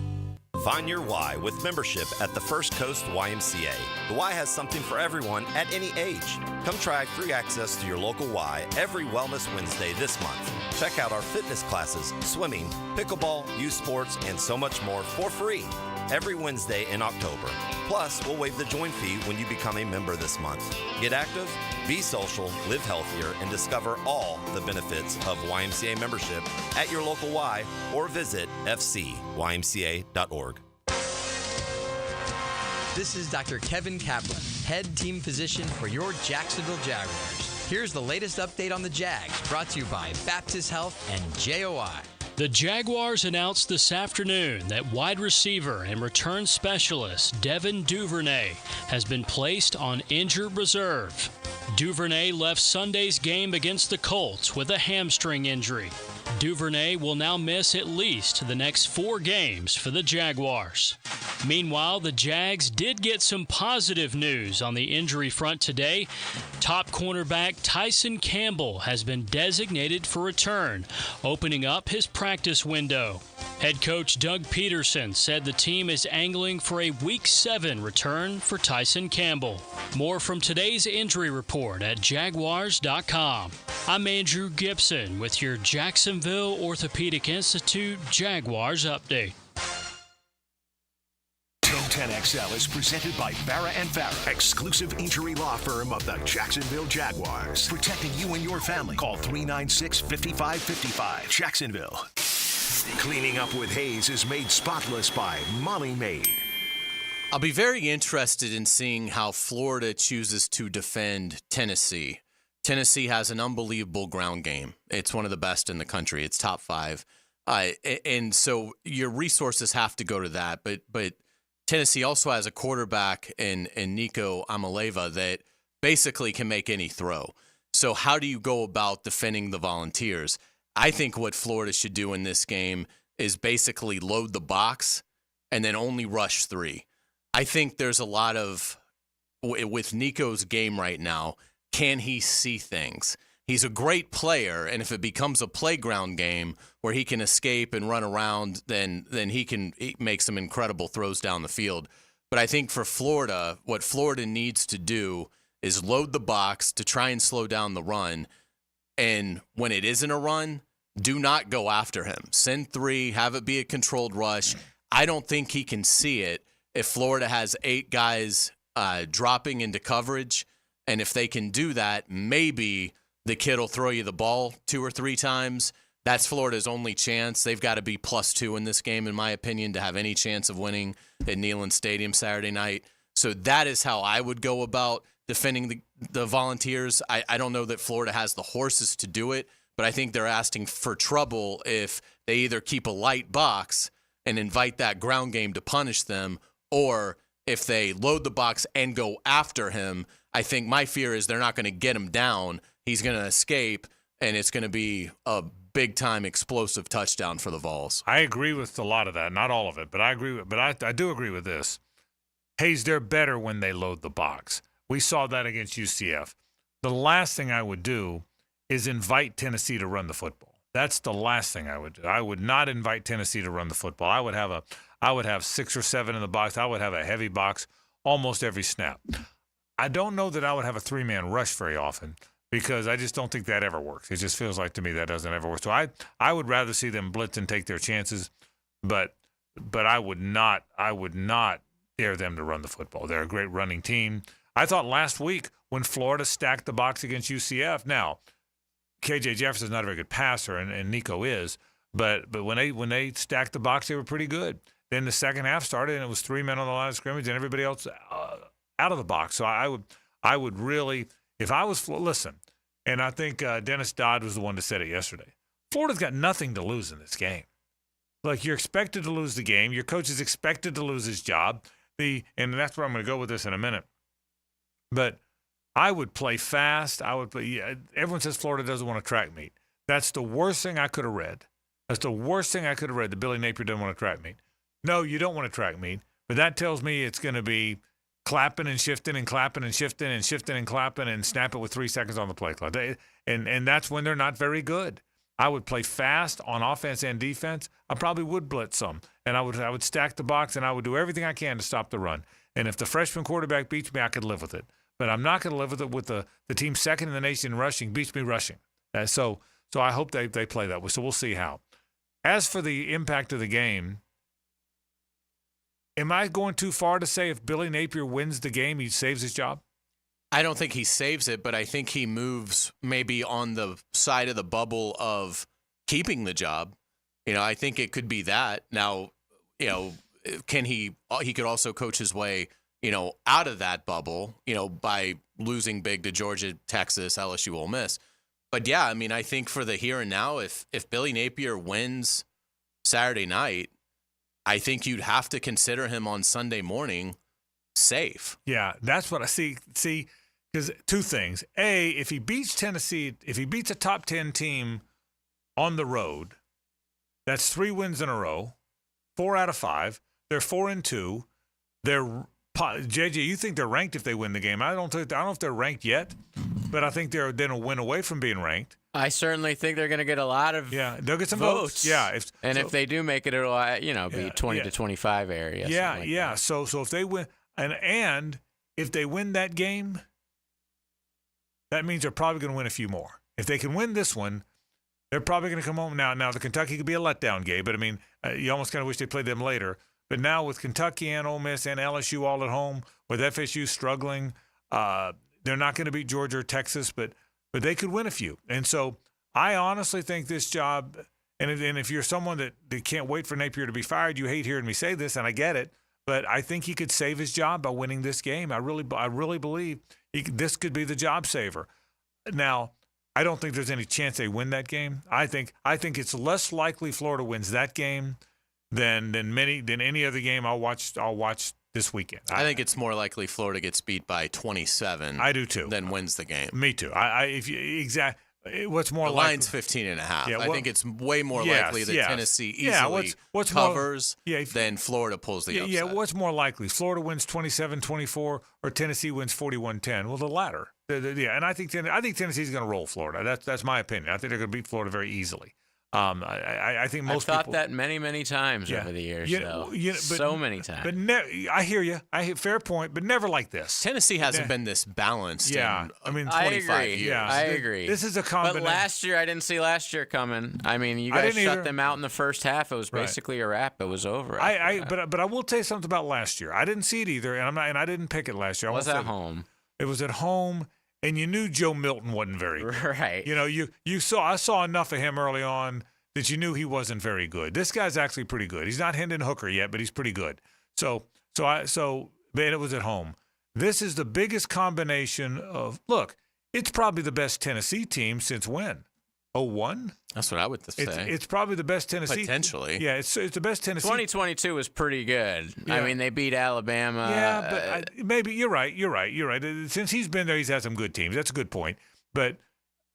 Find your why with membership at the First Coast YMCA. The Y has something for everyone at any age. Come try free access to your local Y every Wellness Wednesday this month. Check out our fitness classes, swimming, pickleball, youth sports, and so much more for free every Wednesday in October. Plus, we'll waive the join fee when you become a member this month. Get active, be social, live healthier, and discover all the benefits of YMCA membership at your local Y or visit fcymca.org. This is Dr. Kevin Kaplan, head team physician for your Jacksonville Jaguars. Here's the latest update on the Jags, brought to you by Baptist Health and JOI. The Jaguars announced this afternoon that wide receiver and return specialist Devin Duvernay has been placed on injured reserve. Duvernay left Sunday's game against the Colts with a hamstring injury. Duvernay will now miss at least the next 4 games for the Jaguars. Meanwhile, the Jags did get some positive news on the injury front today. Top cornerback Tyson Campbell has been designated for return, opening up his practice window. Head coach Doug Peterson said the team is angling for a Week 7 return for Tyson Campbell. More from today's injury report at Jaguars.com. I'm Andrew Gibson with your Jacksonville Orthopedic Institute Jaguars update. 1010XL is presented by Farah & Farah, exclusive injury law firm of the Jacksonville Jaguars. Protecting you and your family. Call 396-5555. Jacksonville. Cleaning Up with Hays is made spotless by Molly Maid. I'll be very interested in seeing how Florida chooses to defend Tennessee. Tennessee has an unbelievable ground game. It's one of the best in the country. It's top 5. And so your resources have to go to that. But Tennessee also has a quarterback in Nico Amaleva that basically can make any throw. So how do you go about defending the Volunteers? I think what Florida should do in this game is basically load the box and then only rush 3. I think there's a lot of, with Nico's game right now, can he see things? He's a great player, and if it becomes a playground game where he can escape and run around, then he can make some incredible throws down the field. But I think for Florida, what Florida needs to do is load the box to try and slow down the run. And when it isn't a run, do not go after him. Send 3, have it be a controlled rush. I don't think he can see it if Florida has 8 guys dropping into coverage. And if they can do that, maybe the kid will throw you the ball 2 or 3 times. That's Florida's only chance. They've got to be +2 in this game, in my opinion, to have any chance of winning at Neyland Stadium Saturday night. So that is how I would go about defending the Volunteers. I don't know that Florida has the horses to do it, but I think they're asking for trouble if they either keep a light box and invite that ground game to punish them, or if they load the box and go after him. I think my fear is they're not going to get him down. He's going to escape, and it's going to be a big-time explosive touchdown for the Vols. I agree with a lot of that, not all of it, but I agree. But I do agree with this. Hays, they're better when they load the box. We saw that against UCF. The last thing I would do is invite Tennessee to run the football. That's the last thing I would do. I would not invite Tennessee to run the football. I would have 6 or 7 in the box. I would have a heavy box almost every snap. I don't know that I would have a 3-man rush very often, because I just don't think that ever works. It just feels like to me that doesn't ever work. So I would rather see them blitz and take their chances, but I would not dare them to run the football. They're a great running team. I thought last week when Florida stacked the box against UCF, now KJ Jefferson's not a very good passer, and Nico is, but when they stacked the box, they were pretty good. Then the second half started, and it was 3 men on the line of scrimmage, and everybody else out of the box. So I would really, if I was, listen, and I think Dennis Dodd was the one that said it yesterday. Florida's got nothing to lose in this game. Like, you're expected to lose the game. Your coach is expected to lose his job. And that's where I'm going to go with this in a minute. But I would play fast. Everyone says Florida doesn't want to track meet. That's the worst thing I could have read. That's the worst thing I could have read, that Billy Napier doesn't want to track meet. No, you don't want to track meet. But that tells me it's going to be clapping and shifting and clapping and shifting and shifting and clapping and snap it with 3 seconds on the play clock. And that's when they're not very good. I would play fast on offense and defense. I probably would blitz some. And I would stack the box, and I would do everything I can to stop the run. And if the freshman quarterback beats me, I could live with it. But I'm not going to live with it with the team second in the nation in rushing beats me rushing. So I hope they play that way. So we'll see how. As for the impact of the game, am I going too far to say if Billy Napier wins the game, he saves his job? I don't think he saves it, but I think he moves maybe on the side of the bubble of keeping the job. I think it could be that. Now, can he could also coach his way, out of that bubble, by losing big to Georgia, Texas, LSU, Ole Miss. But yeah, I think for the here and now, if Billy Napier wins Saturday night, I think you'd have to consider him on Sunday morning safe. Yeah, that's what I see. Because 2 things. A, if he beats Tennessee, if he beats a top 10 team on the road, that's 3 wins in a row, 4 out of 5. They're 4-2. They're JJ, you think they're ranked if they win the game? I don't know if they're ranked yet, but I think they're then a win away from being ranked. I certainly think they're going to get a lot of they'll get some votes. Yeah, if they do make it, it'll be 20 to 25 area. Yeah. So if they win, and if they win that game, that means they're probably going to win a few more. If they can win this one, they're probably going to come home. Now the Kentucky could be a letdown game, but I mean, you almost kind of wish they played them later. But now with Kentucky and Ole Miss and LSU all at home, with FSU struggling, they're not going to beat Georgia or Texas, but they could win a few. And so I honestly think this job, and if you're someone that can't wait for Napier to be fired, you hate hearing me say this, and I get it, but I think he could save his job by winning this game. I really believe this could be the job saver. Now, I don't think there's any chance they win that game. I think it's less likely Florida wins that game than any other game I'll watch this weekend. I think it's more likely Florida gets beat by 27. I do too. Than wins the game. Me too. What's more the likely? Line's 15.5. I think it's way more likely that Tennessee easily what's covers than Florida pulls the upset. Yeah, what's more likely? Florida wins 27-24 or Tennessee wins 41-10? Well, the latter. And I think Tennessee's going to roll Florida. That's my opinion. I think they're going to beat Florida very easily. I think most I've thought that many times over the years, so many times. But I hear you. Fair point, but never like this. Tennessee hasn't been this balanced in 25 years. I agree. This is a combination. But last year, I didn't see last year coming. I mean, you guys shut them out in the first half. It was basically a wrap. It was over. But I will tell you something about last year. I didn't see it either, and I didn't pick it last year. It was at home. It was at home. And you knew Joe Milton wasn't very good. Right. I saw enough of him early on that you knew he wasn't very good. This guy's actually pretty good. He's not Hendon Hooker yet, but he's pretty good. So it was at home. This is the biggest combination of look. It's probably the best Tennessee team since when? 01? That's what I would say. It's probably the best Tennessee. Potentially. Yeah, it's the best Tennessee. 2022 was pretty good. Yeah. I mean, they beat Alabama. Yeah, but maybe you're right. Since he's been there, he's had some good teams. That's a good point. But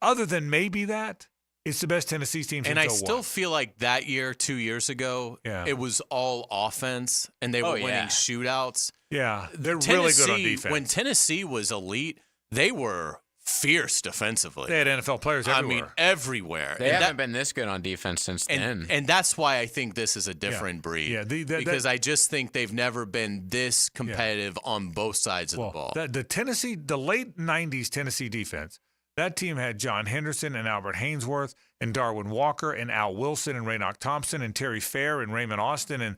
other than maybe that, it's the best Tennessee team since 01. And I still feel like that year, 2 years ago, it was all offense, and they were winning shootouts. Yeah, they're really good on defense. When Tennessee was elite, they were fierce defensively. They had NFL players everywhere. I mean, everywhere. They haven't been this good on defense since then. And that's why I think this is a different breed. Yeah, because I just think they've never been this competitive on both sides of the ball. The late 90s Tennessee defense, that team had John Henderson and Albert Haynesworth and Darwin Walker and Al Wilson and Raynoch Thompson and Terry Fair and Raymond Austin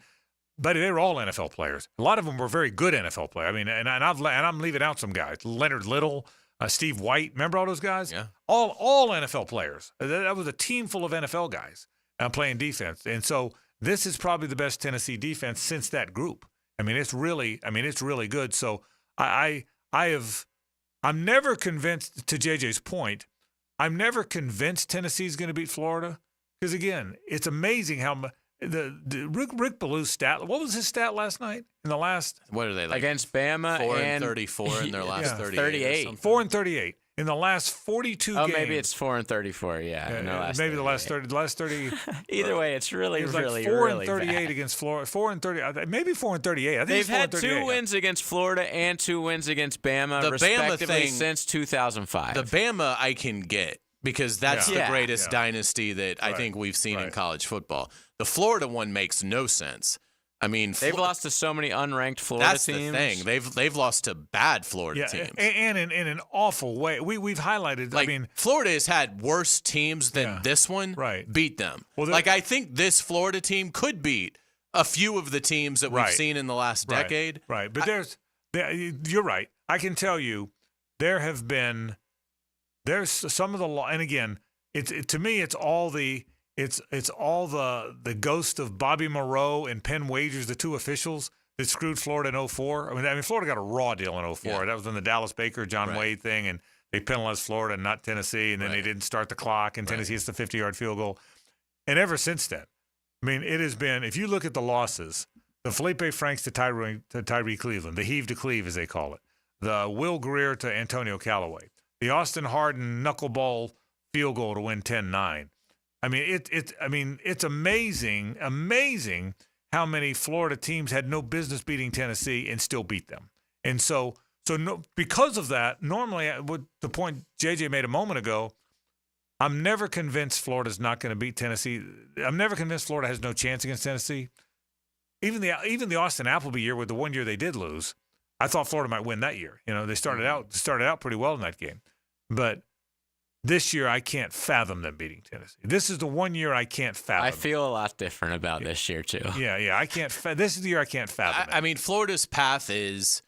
but they were all NFL players. A lot of them were very good NFL players. I mean, and I'm leaving out some guys. Leonard Little, Steve White, remember all those guys? Yeah. All NFL players. That was a team full of NFL guys playing defense. And so this is probably the best Tennessee defense since that group. I mean, it's really good. So I'm never convinced, to JJ's point, I'm never convinced Tennessee's going to beat Florida because, again, it's amazing how the Rick Ballew's stat. What was his stat last night? In the last, what are they like against Bama? 4-34 in their last 38. 38. In the last 42 games. Oh, maybe it's 4-34. Yeah, maybe the last 30. Either way, it's really, really, 4-38 bad. against Florida. 4-30. Maybe 4-38. I think they've had 2 wins against Florida and 2 wins against Bama, respectively, since 2005. The Bama I can get because that's the greatest dynasty that I think we've seen in college football. The Florida one makes no sense. I mean, they've lost to so many unranked Florida teams. That's the thing. They've lost to bad Florida teams, and in an awful way. We've highlighted. Like, I mean, Florida has had worse teams than this one. Beat them. Well, I think this Florida team could beat a few of the teams that we've seen in the last decade. Right, but you're right. I can tell you, there's some of the law, and again, to me, it's all the. It's all the ghost of Bobby Moreau and Penn Wagers, the 2 officials that screwed Florida in 04. I mean, Florida got a raw deal in 04. Yeah. That was in the Dallas Baker, John Wade thing, and they penalized Florida and not Tennessee, and then they didn't start the clock, and Tennessee hits the 50-yard field goal. And ever since then, I mean, it has been, if you look at the losses, the Felipe Franks to Tyree Cleveland, the heave to cleave, as they call it, the Will Greer to Antonio Callaway, the Austin Harden knuckleball field goal to win 10-9. I mean, it's amazing how many Florida teams had no business beating Tennessee and still beat them. And so because of that, normally, the point JJ made a moment ago, I'm never convinced Florida's not going to beat Tennessee. I'm never convinced Florida has no chance against Tennessee. Even the Austin Appleby year, with the one year they did lose, I thought Florida might win that year. They started out pretty well in that game, but this year I can't fathom them beating Tennessee. This is the one year I can't fathom. I feel a lot different about this year too. Yeah, I can't. This is the year I can't fathom. I mean, Florida's path is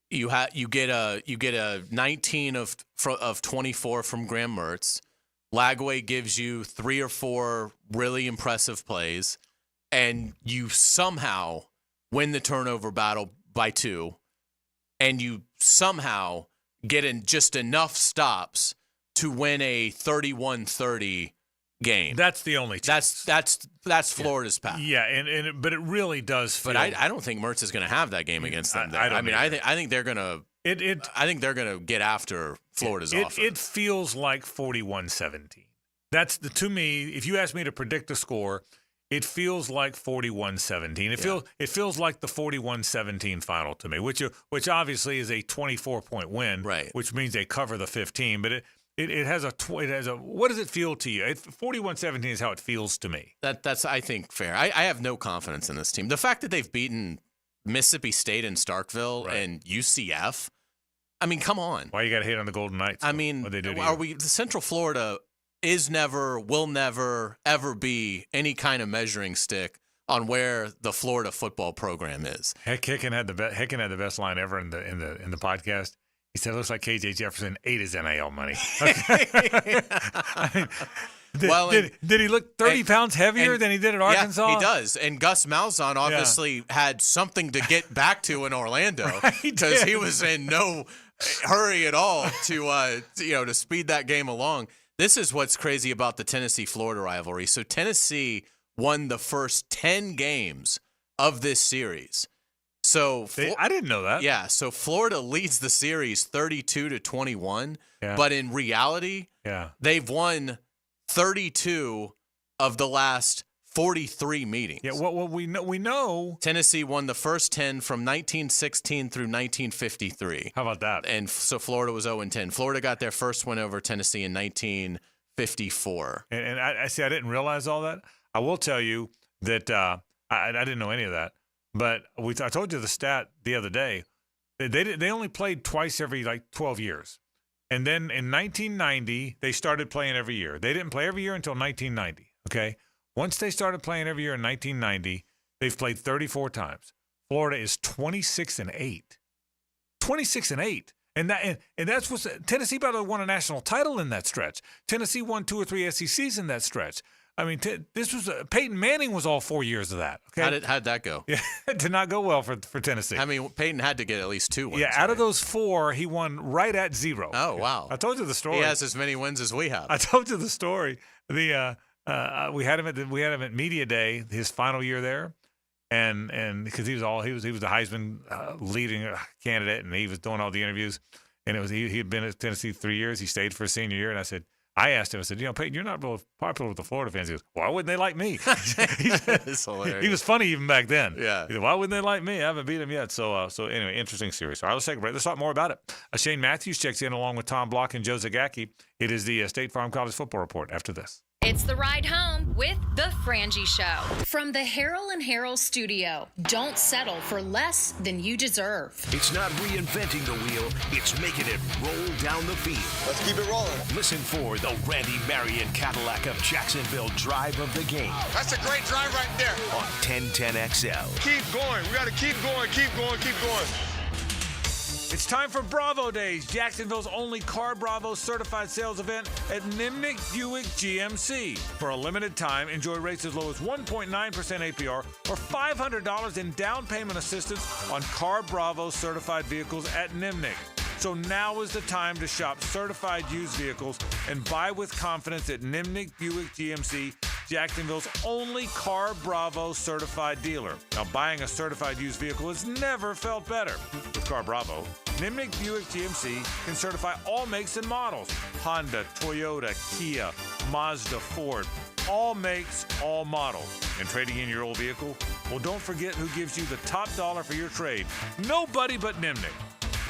you get a 19 of 24 from Graham Mertz. Lagway gives you 3 or 4 really impressive plays, and you somehow win the turnover battle by 2, and you somehow get in just enough stops to win a 31-30 game. That's the only chance. That's Florida's path. Yeah, but it really does feel. But I don't think Mertz is going to have that game against them. I think they're going to. I think they're going to get after Florida's offense. It feels like 41-17. That's to me. If you ask me to predict the score, it feels like 41-17. It feels like the 41-17 final to me, which obviously is a 24-point win, right? Which means they cover the 15. But it has a what does it feel to you? 41-17 is how it feels to me. That's I think fair. I have no confidence in this team. The fact that they've beaten Mississippi State and Starkville and UCF. I mean, come on. Why you got to hate on the Golden Knights? I mean, Central Florida will never ever be any kind of measuring stick on where the Florida football program is. Hicken had the best line ever in the podcast. He said, "It looks like KJ Jefferson ate his NIL money." Did he look 30 pounds heavier than he did at Arkansas? Yeah, he does. And Gus Malzahn obviously had something to get back to in Orlando because he was in no hurry at all to speed that game along. This is what's crazy about the Tennessee-Florida rivalry. So Tennessee won the first 10 games of this series. So I didn't know that. Yeah, so Florida leads the series 32-21, but in reality, they've won 32 of the last 43 meetings. Yeah, well we know Tennessee won the first 10 from 1916 through 1953. How about that? And so Florida was 0-10. Florida got their first win over Tennessee in 1954. And I see. I didn't realize all that. I will tell you that I didn't know any of that. But I told you the stat the other day. They only played twice every 12 years. And then in 1990, they started playing every year. They didn't play every year until 1990, okay? Once they started playing every year in 1990, they've played 34 times. Florida is 26-8. 26-8. And that's what Tennessee, by the way, won a national title in that stretch. Tennessee won 2 or 3 SECs in that stretch. I mean, this was Peyton Manning was all 4 years of that. Okay, how'd that go? Yeah, it did not go well for Tennessee. I mean, Peyton had to get at least 2 wins. Yeah, out of those 4, he won right at 0. Oh, wow! I told you the story. He has as many wins as we have. I told you the story. We had him at Media Day, his final year there, and because he was the Heisman leading candidate, and he was doing all the interviews, and it was he had been at Tennessee 3 years. He stayed for his senior year, and I asked him, I said, Peyton, you're not real popular with the Florida fans. He goes, why wouldn't they like me? It's hilarious. He was funny even back then. Yeah. He said, why wouldn't they like me? I haven't beat him yet. So anyway, interesting series. All right, let's take a break. Let's talk more about it. Shane Matthews checks in along with Tom Block and Joe Zagacki. It is the State Farm College Football Report after this. It's the ride home with the Frangie Show. From the Harrell and Harrell studio, don't settle for less than you deserve. It's not reinventing the wheel, it's making it roll down the field. Let's keep it rolling. Listen for the Randy Marion Cadillac of Jacksonville drive of the game. That's a great drive right there. On 1010XL. Keep going. We got to keep going, keep going, keep going. It's time for Bravo Days, Jacksonville's only Car Bravo certified sales event at Nimnick Buick GMC. For a limited time, enjoy rates as low as 1.9% APR or $500 in down payment assistance on Car Bravo certified vehicles at Nimnick. So now is the time to shop certified used vehicles and buy with confidence at Nimnick Buick GMC, Jacksonville's only Car Bravo certified dealer. Now, buying a certified used vehicle has never felt better. With Car Bravo, Nimnick Buick GMC can certify all makes and models. Honda, Toyota, Kia, Mazda, Ford. All makes, all models. And trading in your old vehicle? Well, don't forget who gives you the top dollar for your trade. Nobody but Nimnick.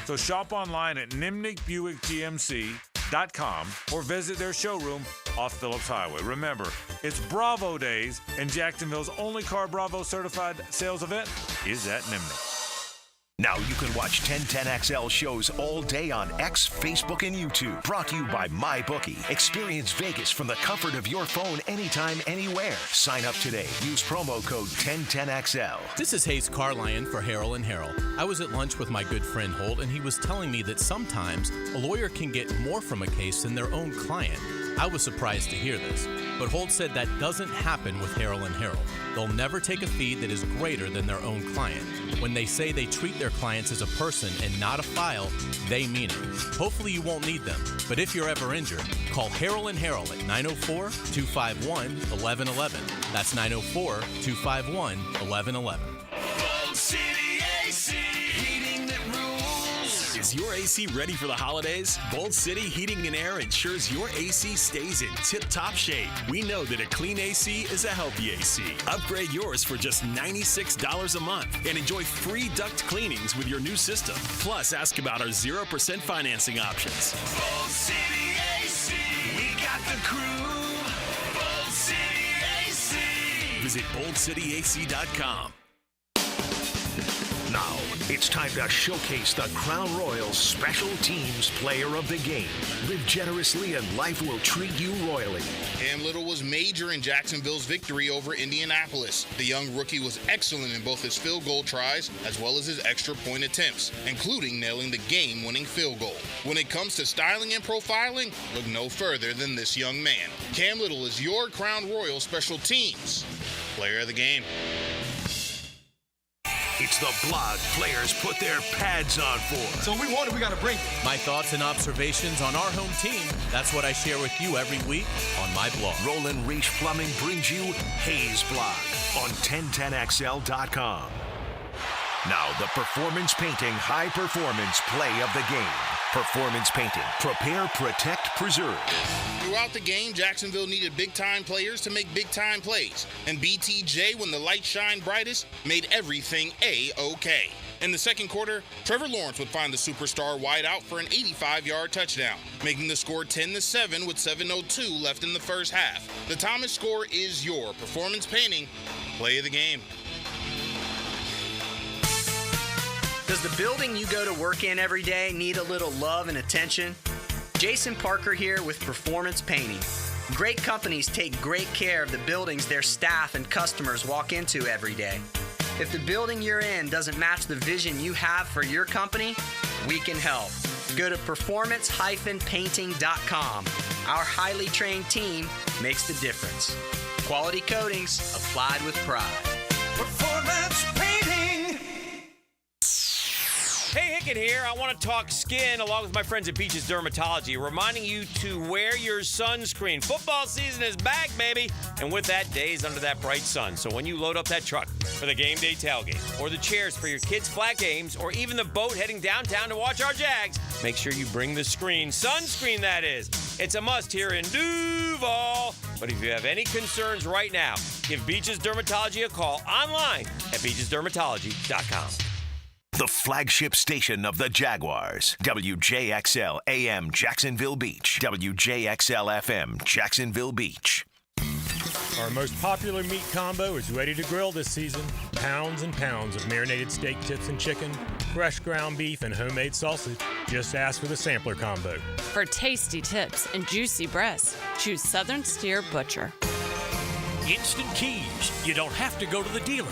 So shop online at NimnickBuickGMC.com or visit their showroom off Phillips Highway. Remember, it's Bravo Days, and Jacksonville's only Car Bravo certified sales event is at Nimney. Now you can watch 1010XL shows all day on X, Facebook, and YouTube. Brought to you by MyBookie. Experience Vegas from the comfort of your phone anytime, anywhere. Sign up today. Use promo code 1010XL. This is Hays Carlyon for Harrell & Harrell. I was at lunch with my good friend Holt, and he was telling me that sometimes a lawyer can get more from a case than their own client. I was surprised to hear this, but Holt said that doesn't happen with Harrell & Harrell. They'll never take a fee that is greater than their own client. When they say they treat their clients as a person and not a file, they mean it. Hopefully you won't need them, but if you're ever injured, call Harrell & Harrell at 904-251-1111. That's 904-251-1111. Bold City AC, heating that rules. Is your AC ready for the holidays? Bold City Heating and Air ensures your AC stays in tip-top shape. We know that a clean AC is a healthy AC. Upgrade yours for just $96 a month and enjoy free duct cleanings with your new system. Plus, ask about our 0% financing options. Bold City AC, we got the crew. Bold City AC. Visit boldcityac.com. Now, it's time to showcase the Crown Royals Special Teams Player of the Game. Live generously and life will treat you royally. Cam Little was major in Jacksonville's victory over Indianapolis. The young rookie was excellent in both his field goal tries as well as his extra point attempts, including nailing the game-winning field goal. When it comes to styling and profiling, look no further than this young man. Cam Little is your Crown Royal Special Teams Player of the Game. It's the blog players put their pads on for. So we got to bring my thoughts and observations on our home team. That's what I share with you every week on my blog. Roland Reach Plumbing brings you Hays Blog on 1010XL.com. Now the Performance Painting High Performance Play of the Game. Performance Painting. Prepare, protect, preserve. Throughout the game, Jacksonville needed big-time players to make big-time plays. And BTJ, when the lights shine brightest, made everything A-OK. In the second quarter, Trevor Lawrence would find the superstar wide out for an 85-yard touchdown, making the score 10-7 with 7:02 left in the first half. The Thomas score is your Performance Painting Play of the Game. Does the building you go to work in every day need a little love and attention? Jason Parker here with Performance Painting. Great companies take great care of the buildings their staff and customers walk into every day. If the building you're in doesn't match the vision you have for your company, we can help. Go to performance-painting.com. Our highly trained team makes the difference. Quality coatings applied with pride. Performance Painting. Hey, Hicken here. I want to talk skin along with my friends at Beaches Dermatology, reminding you to wear your sunscreen. Football season is back, baby. And with that, days under that bright sun. So when you load up that truck for the game day tailgate, or the chairs for your kids' flag games, or even the boat heading downtown to watch our Jags, make sure you bring the screen. Sunscreen, that is. It's a must here in Duval. But if you have any concerns right now, give Beaches Dermatology a call online at beachesdermatology.com. The flagship station of the Jaguars. WJXL AM Jacksonville Beach. WJXL FM Jacksonville Beach. Our most popular meat combo is ready to grill this season. Pounds and pounds of marinated steak tips and chicken, fresh ground beef, and homemade sausage. Just ask for the sampler combo. For tasty tips and juicy breasts, choose Southern Steer Butcher. Instant Keys. You don't have to go to the dealer.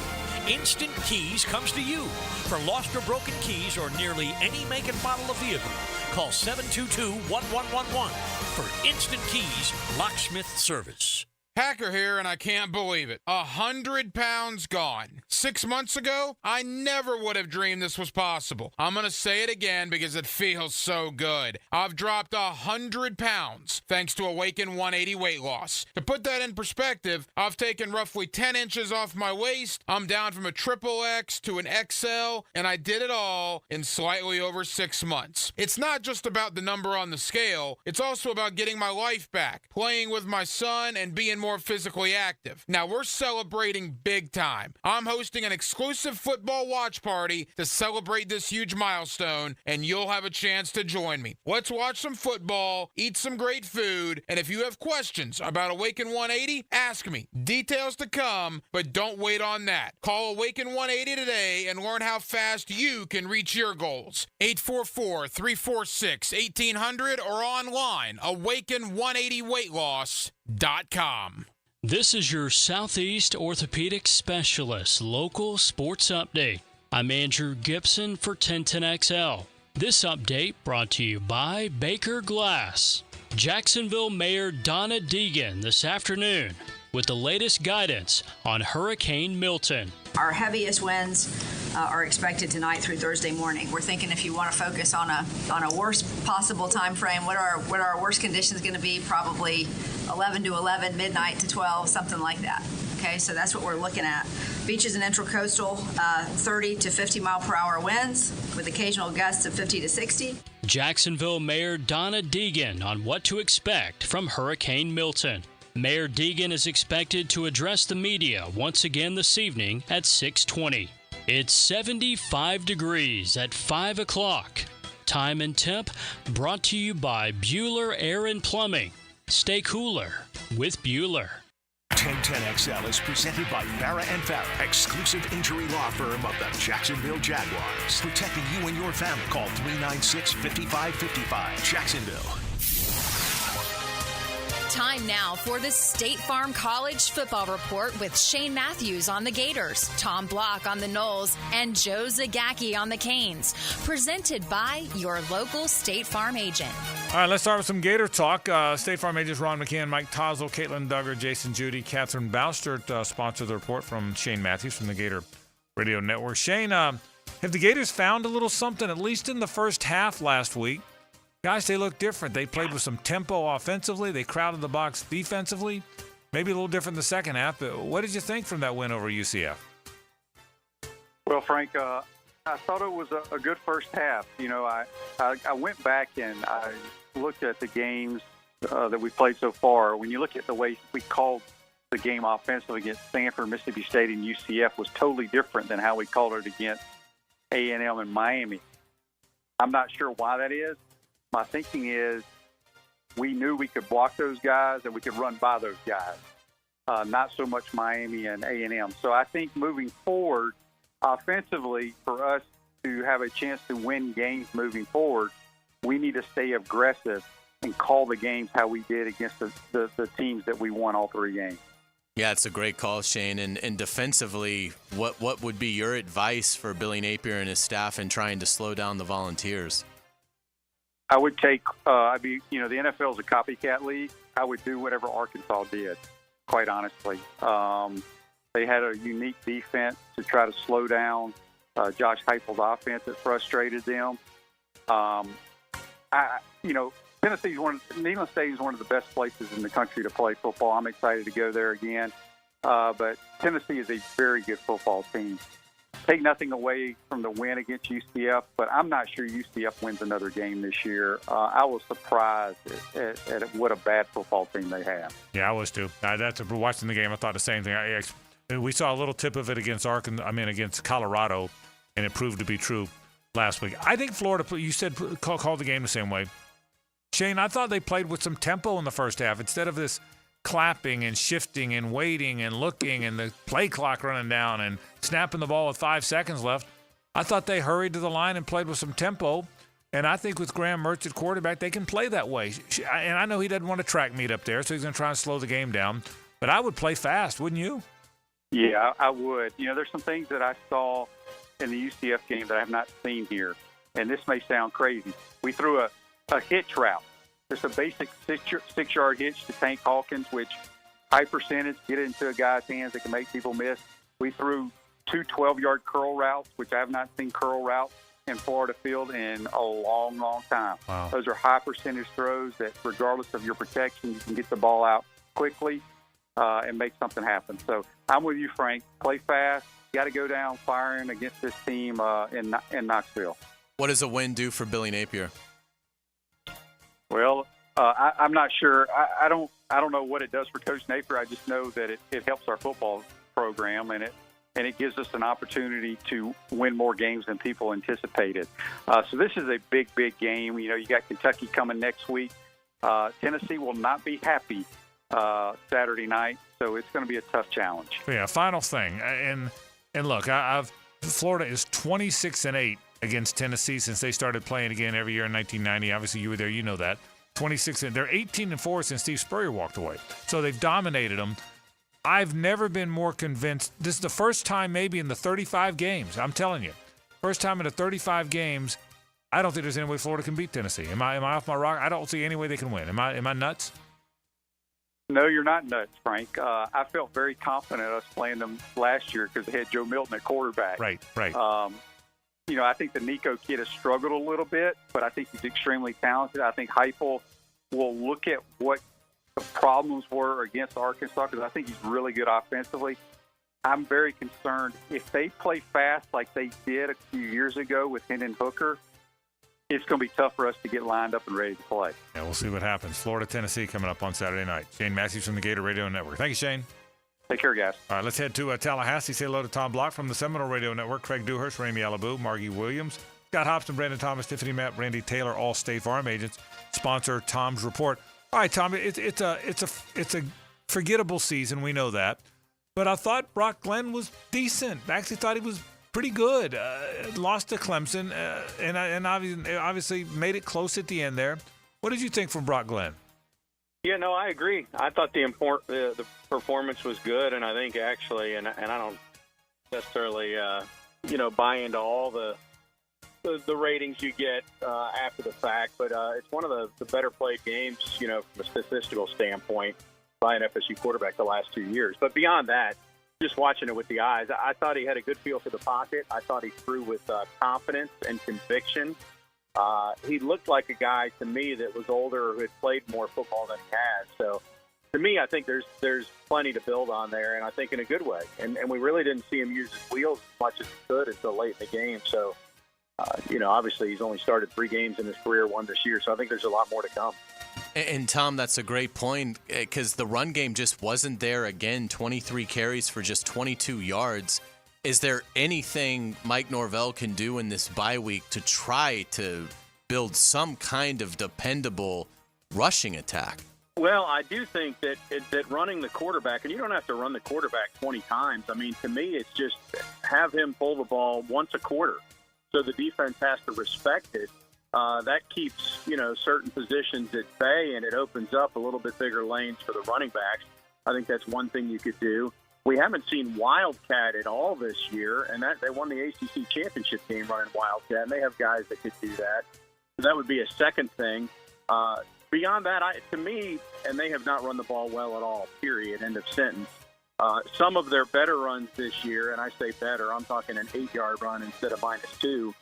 Instant Keys comes to you. For lost or broken keys or nearly any make and model of vehicle, call 722-1111 for Instant Keys locksmith service. Hacker here, and I can't believe it. 100 pounds gone. 6 months ago, I never would have dreamed this was possible. I'm going to say it again because it feels so good. I've dropped 100 pounds thanks to Awaken 180 weight loss. To put that in perspective, I've taken roughly 10 inches off my waist. I'm down from a XXX to an XL, and I did it all in slightly over 6 months. It's not just about the number on the scale. It's also about getting my life back, playing with my son, and being more physically active. Now, we're celebrating big time. I'm hosting an exclusive football watch party to celebrate this huge milestone, and you'll have a chance to join me. Let's watch some football, eat some great food, and if you have questions about Awaken 180, ask me. Details to come, but don't wait on that. Call Awaken 180 today and learn how fast you can reach your goals. 844-346-1800 or online, awaken180weightloss.com. This is your Southeast Orthopedic Specialist local sports update. I'm Andrew Gibson for 1010XL. This update brought to you by Baker Glass. Jacksonville Mayor Donna Deegan this afternoon with the latest guidance on Hurricane Milton. Our heaviest winds are expected tonight through Thursday morning. We're thinking if you want to focus on a worst possible time frame, what are our worst conditions going to be? Probably 11 to 11, midnight to 12, something like that. Okay, so that's what we're looking at. Beaches and intracoastal, 30 to 50 mile per hour winds with occasional gusts of 50 to 60. Jacksonville Mayor Donna Deegan on what to expect from Hurricane Milton. Mayor Deegan is expected to address the media once again this evening at 6:20. It's 75 degrees at 5 o'clock. Time and temp brought to you by Bueller Air and Plumbing. Stay cooler with Bueller. 1010XL is presented by Farrah & Farrah, exclusive injury law firm of the Jacksonville Jaguars. Protecting you and your family. Call 396-5555. Jacksonville. Time now for the State Farm College Football Report with Shane Matthews on the Gators, Tom Block on the Noles, and Joe Zagacki on the Canes. Presented by your local State Farm agent. All right, let's start with some Gator talk. State Farm agents Ron McCann, Mike Tosel, Caitlin Duggar, Jason Judy, Catherine Baustert sponsor the report from Shane Matthews from the Gator Radio Network. Shane, have the Gators found a little something, at least in the first half last week? Guys, they look different. They played with some tempo offensively. They crowded the box defensively. Maybe a little different in the second half. But what did you think from that win over UCF? Well, Frank, I thought it was a good first half. You know, I went back and I looked at the games that we played so far. When you look at the way we called the game offensively against Stanford, Mississippi State, and UCF was totally different than how we called it against A&M and Miami. I'm not sure why that is. My thinking is we knew we could block those guys and we could run by those guys, not so much Miami and A&M. So I think moving forward, offensively, for us to have a chance to win games moving forward, we need to stay aggressive and call the games how we did against the teams that we won all three games. Yeah, it's a great call, Shane. And defensively, what would be your advice for Billy Napier and his staff in trying to slow down the Volunteers? I would take, the NFL is a copycat league. I would do whatever Arkansas did, quite honestly. They had a unique defense to try to slow down Josh Heupel's offense that frustrated them. Tennessee Neyland Stadium is one of the best places in the country to play football. I'm excited to go there again. But Tennessee is a very good football team. Take nothing away from the win against UCF, but I'm not sure UCF wins another game this year. I was surprised at what a bad football team they have. Yeah, I was too. Watching the game, I thought the same thing. We saw a little tip of it against Colorado, and it proved to be true last week. I think Florida, you said called the game the same way. Shane, I thought they played with some tempo in the first half instead of this clapping and shifting and waiting and looking and the play clock running down and snapping the ball with 5 seconds left. I thought they hurried to the line and played with some tempo. And I think with Graham Mertz at quarterback, they can play that way. And I know he doesn't want a track meet up there, so he's going to try and slow the game down. But I would play fast, wouldn't you? Yeah, I would. You know, there's some things that I saw in the UCF game that I have not seen here. And this may sound crazy. We threw a hitch route. Just a basic six-yard hitch to Tank Hawkins, which high percentage, get it into a guy's hands that can make people miss. We threw 2 12-yard curl routes, which I have not seen curl routes in Florida field in a long, long time. Wow. Those are high percentage throws that regardless of your protection, you can get the ball out quickly and make something happen. So I'm with you, Frank. Play fast. You got to go down firing against this team in Knoxville. What does a win do for Billy Napier? Well, I'm not sure. I don't I don't know what it does for Coach Napier. I just know that it helps our football program, and it gives us an opportunity to win more games than people anticipated. So this is a big, big game. You got Kentucky coming next week. Tennessee will not be happy Saturday night, so it's going to be a tough challenge. Yeah, final thing. And look, Florida is 26-8 against Tennessee since they started playing again every year in 1990. Obviously, you were there. You know that. 26, and they're 18-4 since Steve Spurrier walked away. So they've dominated them. I've never been more convinced. This is the first time maybe in the 35 games. I'm telling you, first time in the 35 games. I don't think there's any way Florida can beat Tennessee. Am I off my rock? I don't see any way they can win. Am I nuts? No, you're not nuts, Frank. I felt very confident us playing them last year because they had Joe Milton at quarterback. Right. I think the Nico kid has struggled a little bit, but I think he's extremely talented. I think Heupel will look at what the problems were against Arkansas because I think he's really good offensively. I'm very concerned if they play fast like they did a few years ago with Hendon Hooker. It's going to be tough for us to get lined up and ready to play. Yeah, we'll see what happens. Florida, Tennessee coming up on Saturday night. Shane Matthews from the Gator Radio Network. Thank you, Shane. Take care, guys. All right, let's head to Tallahassee. Say hello to Tom Block from the Seminole Radio Network. Craig Dewhurst, Ramey Alaboo, Margie Williams, Scott Hobson, Brandon Thomas, Tiffany Mapp, Randy Taylor, all State Farm agents. Sponsor Tom's Report. All right, Tom, it's a forgettable season. We know that. But I thought Brock Glenn was decent. I actually thought he was pretty good. Lost to Clemson, and obviously made it close at the end there. What did you think from Brock Glenn? Yeah, no, I agree. I thought the performance was good, and I think actually, and I don't necessarily, buy into all the ratings you get after the fact, but it's one of the better played games, from a statistical standpoint by an FSU quarterback the last 2 years. But beyond that, just watching it with the eyes, I thought he had a good feel for the pocket. I thought he threw with confidence and conviction. He looked like a guy to me that was older who had played more football than he has. So to me, I think there's plenty to build on there, and I think in a good way. And we really didn't see him use his wheels as much as he could until late in the game. So, obviously he's only started 3 games in his career, 1 this year. So I think there's a lot more to come. And Tom, that's a great point because the run game just wasn't there again. 23 carries for just 22 yards. Is there anything Mike Norvell can do in this bye week to try to build some kind of dependable rushing attack? Well, I do think that running the quarterback, and you don't have to run the quarterback 20 times. I mean, to me, it's just have him pull the ball once a quarter. So the defense has to respect it. That keeps, certain positions at bay, and it opens up a little bit bigger lanes for the running backs. I think that's one thing you could do. We haven't seen Wildcat at all this year, and that they won the ACC championship game running Wildcat, and they have guys that could do that. So that would be a second thing. Beyond that, to me, and they have not run the ball well at all, period, end of sentence. Some of their better runs this year, and I say better, I'm talking an 8-yard run instead of -2.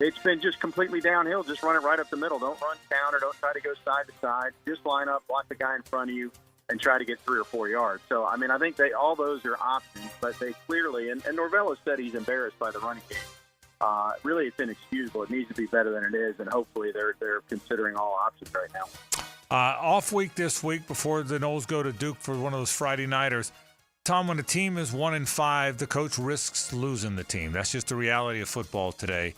It's been just completely downhill. Just run it right up the middle. Don't run counter. Don't try to go side to side. Just line up, block the guy in front of you, and try to get 3 or 4 yards. So, I mean, I think all those are options, but they clearly, and Norvell has said he's embarrassed by the running game. Really, it's inexcusable. It needs to be better than it is, and hopefully they're considering all options right now. Off week this week before the Noles go to Duke for one of those Friday nighters. Tom, when a team is 1-5, the coach risks losing the team. That's just the reality of football today.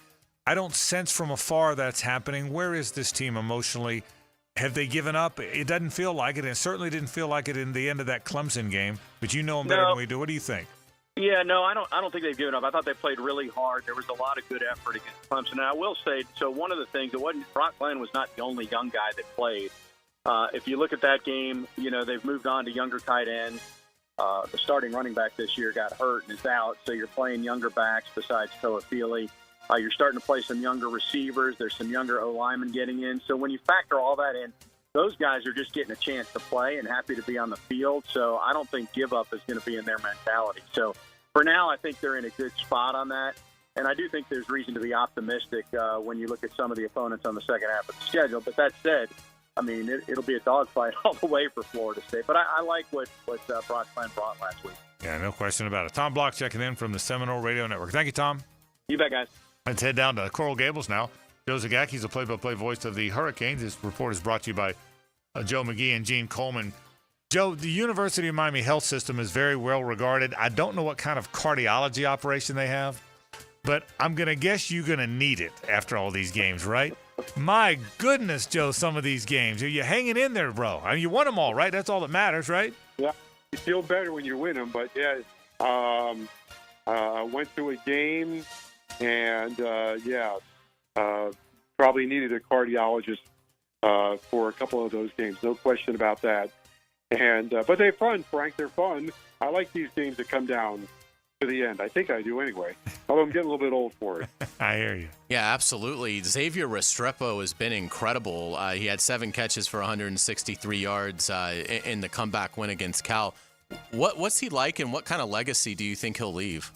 I don't sense from afar that's happening. Where is this team emotionally? Have they given up? It doesn't feel like it, and it certainly didn't feel like it in the end of that Clemson game. But you know them better than we do. What do you think? Yeah, no, I don't think they've given up. I thought they played really hard. There was a lot of good effort against Clemson. And I will say, so one of the things, Brock Glenn was not the only young guy that played. If you look at that game, they've moved on to younger tight ends. The starting running back this year got hurt and is out, so you're playing younger backs besides Toafili. You're starting to play some younger receivers. There's some younger O-linemen getting in. So when you factor all that in, those guys are just getting a chance to play and happy to be on the field. So I don't think give up is going to be in their mentality. So for now, I think they're in a good spot on that. And I do think there's reason to be optimistic when you look at some of the opponents on the second half of the schedule. But that said, I mean, it'll be a dogfight all the way for Florida State. But I like what Brock Glenn brought last week. Yeah, no question about it. Tom Block checking in from the Seminole Radio Network. Thank you, Tom. You bet, guys. Let's head down to Coral Gables now. Joe Zagacki's the play-by-play voice of the Hurricanes. This report is brought to you by Joe McGee and Gene Coleman. Joe, the University of Miami health system is very well regarded. I don't know what kind of cardiology operation they have, but I'm going to guess you're going to need it after all these games, right? My goodness, Joe, some of these games. Are you hanging in there, bro? I mean, you won them all, right? That's all that matters, right? Yeah, you feel better when you win them, but yeah, I went to a game and probably needed a cardiologist for a couple of those games, no question about that. And but they're fun, Frank. They're fun. I like these games that come down to the end. I think I do anyway. Although I'm getting a little bit old for it. I hear you. Yeah, absolutely. Xavier Restrepo has been incredible. He had 7 catches for 163 yards in the comeback win against Cal. What's he like, and what kind of legacy do you think he'll leave?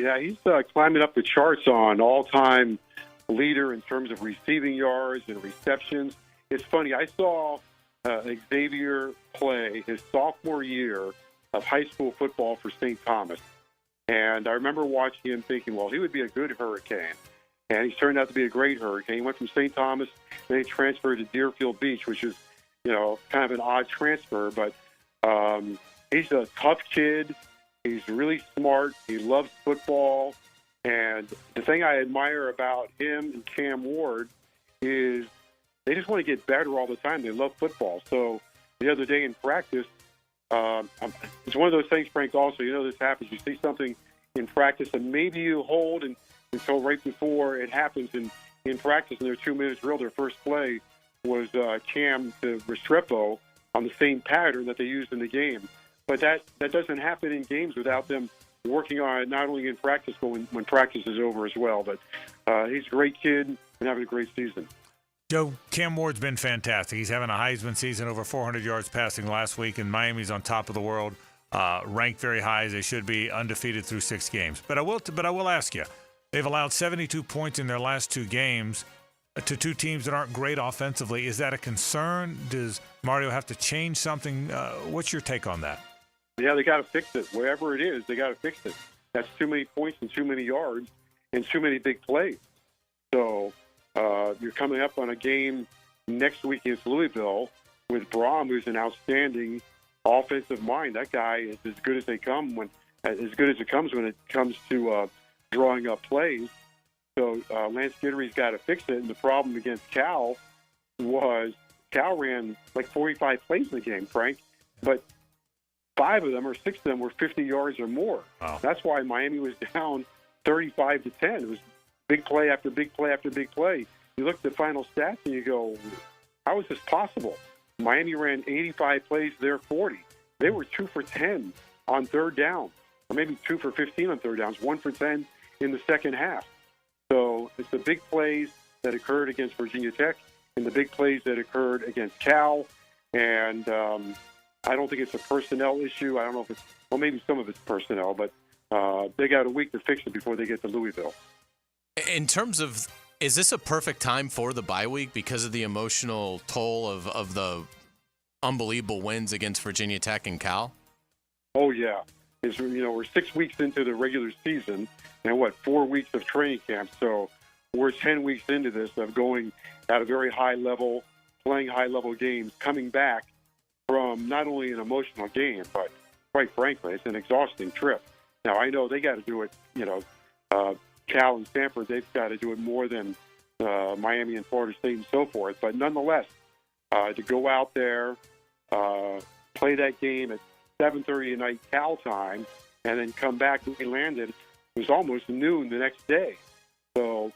Yeah, he's climbing up the charts on all-time leader in terms of receiving yards and receptions. It's funny. I saw Xavier play his sophomore year of high school football for St. Thomas. And I remember watching him thinking, well, he would be a good Hurricane. And he's turned out to be a great Hurricane. He went from St. Thomas, then he transferred to Deerfield Beach, which is, kind of an odd transfer. But he's a tough kid. He's really smart. He loves football. And the thing I admire about him and Cam Ward is they just want to get better all the time. They love football. So the other day in practice, it's one of those things, Frank, also, this happens. You see something in practice, and maybe you hold until right before it happens in practice, in their 2-minute drill, their first play was Cam to Restrepo on the same pattern that they used in the game. But that doesn't happen in games without them working on it, not only in practice, but when practice is over as well. But he's a great kid and having a great season. Joe, Cam Ward's been fantastic. He's having a Heisman season, over 400 yards passing last week, and Miami's on top of the world, ranked very high as they should be, undefeated through 6 games. But I will ask you, they've allowed 72 points in their last 2 games to 2 teams that aren't great offensively. Is that a concern? Does Mario have to change something? What's your take on that? Yeah, they got to fix it. Wherever it is, they got to fix it. That's too many points and too many yards and too many big plays. So you're coming up on a game next week against Louisville with Braum, who's an outstanding offensive mind. That guy is as good as they come as good as it comes when it comes to drawing up plays. So Lance Guidry's got to fix it. And the problem against Cal was Cal ran like 45 plays in the game, Frank, but 5 of them or 6 of them were 50 yards or more. Wow. That's why Miami was down 35-10. It was big play after big play after big play. You look at the final stats and you go, how is this possible? Miami ran 85 plays, they're 40. They were 2 for 10 on third down, or maybe 2 for 15 on third downs, 1 for 10 in the second half. So it's the big plays that occurred against Virginia Tech and the big plays that occurred against Cal. And I don't think it's a personnel issue. I don't know if maybe some of it's personnel, but they got a week to fix it before they get to Louisville. In terms of, is this a perfect time for the bye week because of the emotional toll of the unbelievable wins against Virginia Tech and Cal? Oh, yeah. We're 6 weeks into the regular season and 4 weeks of training camp. So we're 10 weeks into this of going at a very high level, playing high-level games, coming back from not only an emotional game, but quite frankly, it's an exhausting trip. Now, I know they got to do it, Cal and Stanford, they've got to do it more than Miami and Florida State and so forth. But nonetheless, to go out there, play that game at 7:30 at night Cal time, and then come back when we landed, it was almost noon the next day. So,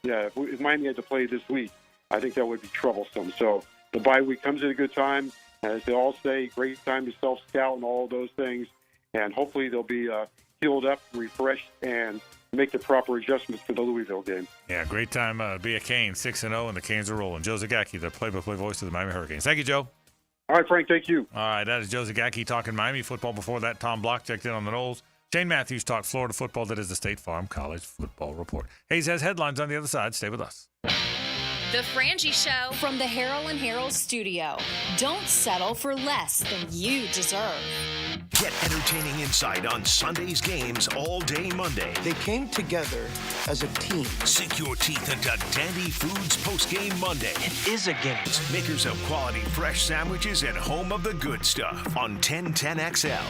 if Miami had to play this week, I think that would be troublesome. So the bye week comes at a good time. As they all say, great time to self-scout and all of those things. And hopefully they'll be healed up, refreshed, and make the proper adjustments for the Louisville game. Yeah, great time to be a Cane, 6-0, and the Canes are rolling. Joe Zagacki, the play-by-play voice of the Miami Hurricanes. Thank you, Joe. All right, Frank, thank you. All right, that is Joe Zagacki talking Miami football. Before that, Tom Block checked in on the Knowles. Shane Matthews talked Florida football. That is the State Farm College Football Report. Hayes has headlines on the other side. Stay with us. The Frangie Show from the Harold and Harold studio. Don't settle for less than you deserve. Get entertaining insight on Sunday's games all day Monday. They came together as a team. Sink your teeth into Dandy Foods Postgame Monday. It is a game. Makers of quality fresh sandwiches and home of the good stuff on 1010XL.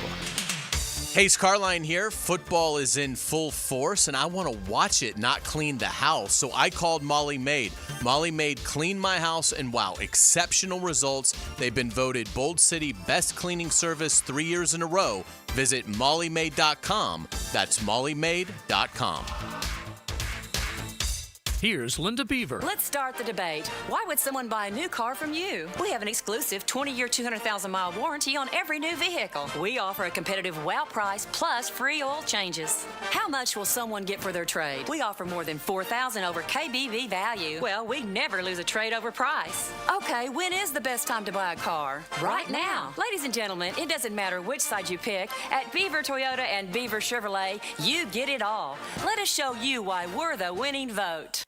Hays Carlyon here. Football is in full force, and I want to watch it, not clean the house. So I called Molly Maid. Molly Maid cleaned my house, and wow, exceptional results. They've been voted Bold City Best Cleaning Service 3 years in a row. Visit mollymaid.com. That's mollymaid.com. Here's Linda Beaver. Let's start the debate. Why would someone buy a new car from you? We have an exclusive 20-year, 200,000-mile warranty on every new vehicle. We offer a competitive wow price plus free oil changes. How much will someone get for their trade? We offer more than $4,000 over KBV value. Well, we never lose a trade over price. Okay, when is the best time to buy a car? Right now. Ladies and gentlemen, it doesn't matter which side you pick. At Beaver Toyota and Beaver Chevrolet, you get it all. Let us show you why we're the winning vote.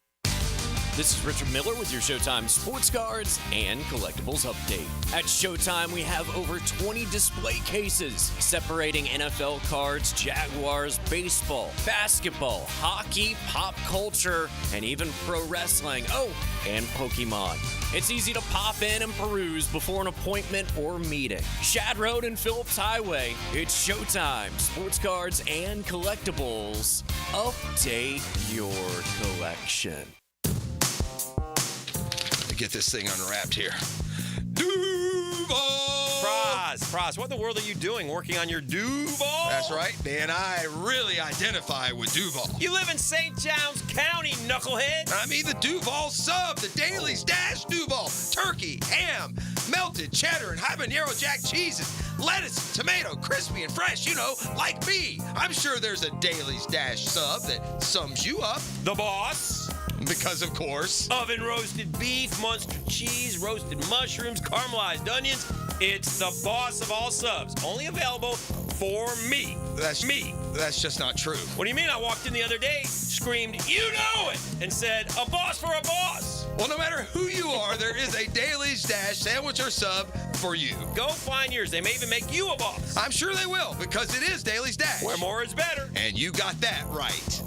This is Richard Miller with your Showtime Sports Cards and Collectibles Update. At Showtime, we have over 20 display cases separating NFL cards, Jaguars, baseball, basketball, hockey, pop culture, and even pro wrestling. Oh, and Pokemon. It's easy to pop in and peruse before an appointment or meeting. Shad Road and Phillips Highway. It's Showtime Sports Cards and Collectibles. Update your collection. Get this thing unwrapped here. Praz, what in the world are you doing working on your Duval? That's right, man. I really identify with Duval. You live in St. John's County, knucklehead. I mean the Duval sub, the Dailies Dash Duval. Turkey, ham, melted cheddar, and habanero jack cheeses. Lettuce, tomato, crispy and fresh, you know, like me. I'm sure there's a Dailies Dash sub that sums you up. The boss. Because, of course. Oven roasted beef, Munster cheese, roasted mushrooms, caramelized onions. It's the boss of all subs. Only available for me. That's me. That's just not true. What do you mean? I walked in the other day, screamed, "You know it!" and said, "A boss for a boss." Well, no matter who you are, there is a Dailies Dash sandwich or sub for you. Go find yours. They may even make you a boss. I'm sure they will, because it is Dailies Dash. Where more is better. And you got that right.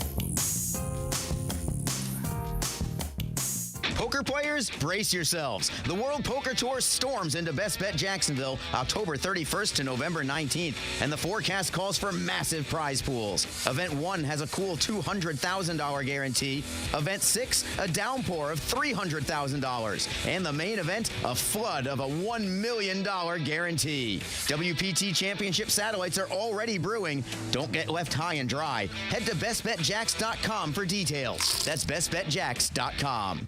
Poker players, brace yourselves. The World Poker Tour storms into Best Bet Jacksonville October 31st to November 19th, and the forecast calls for massive prize pools. Event 1 has a cool $200,000 guarantee. Event 6, a downpour of $300,000. And the main event, a flood of a $1 million guarantee. WPT Championship satellites are already brewing. Don't get left high and dry. Head to bestbetjacks.com for details. That's bestbetjacks.com.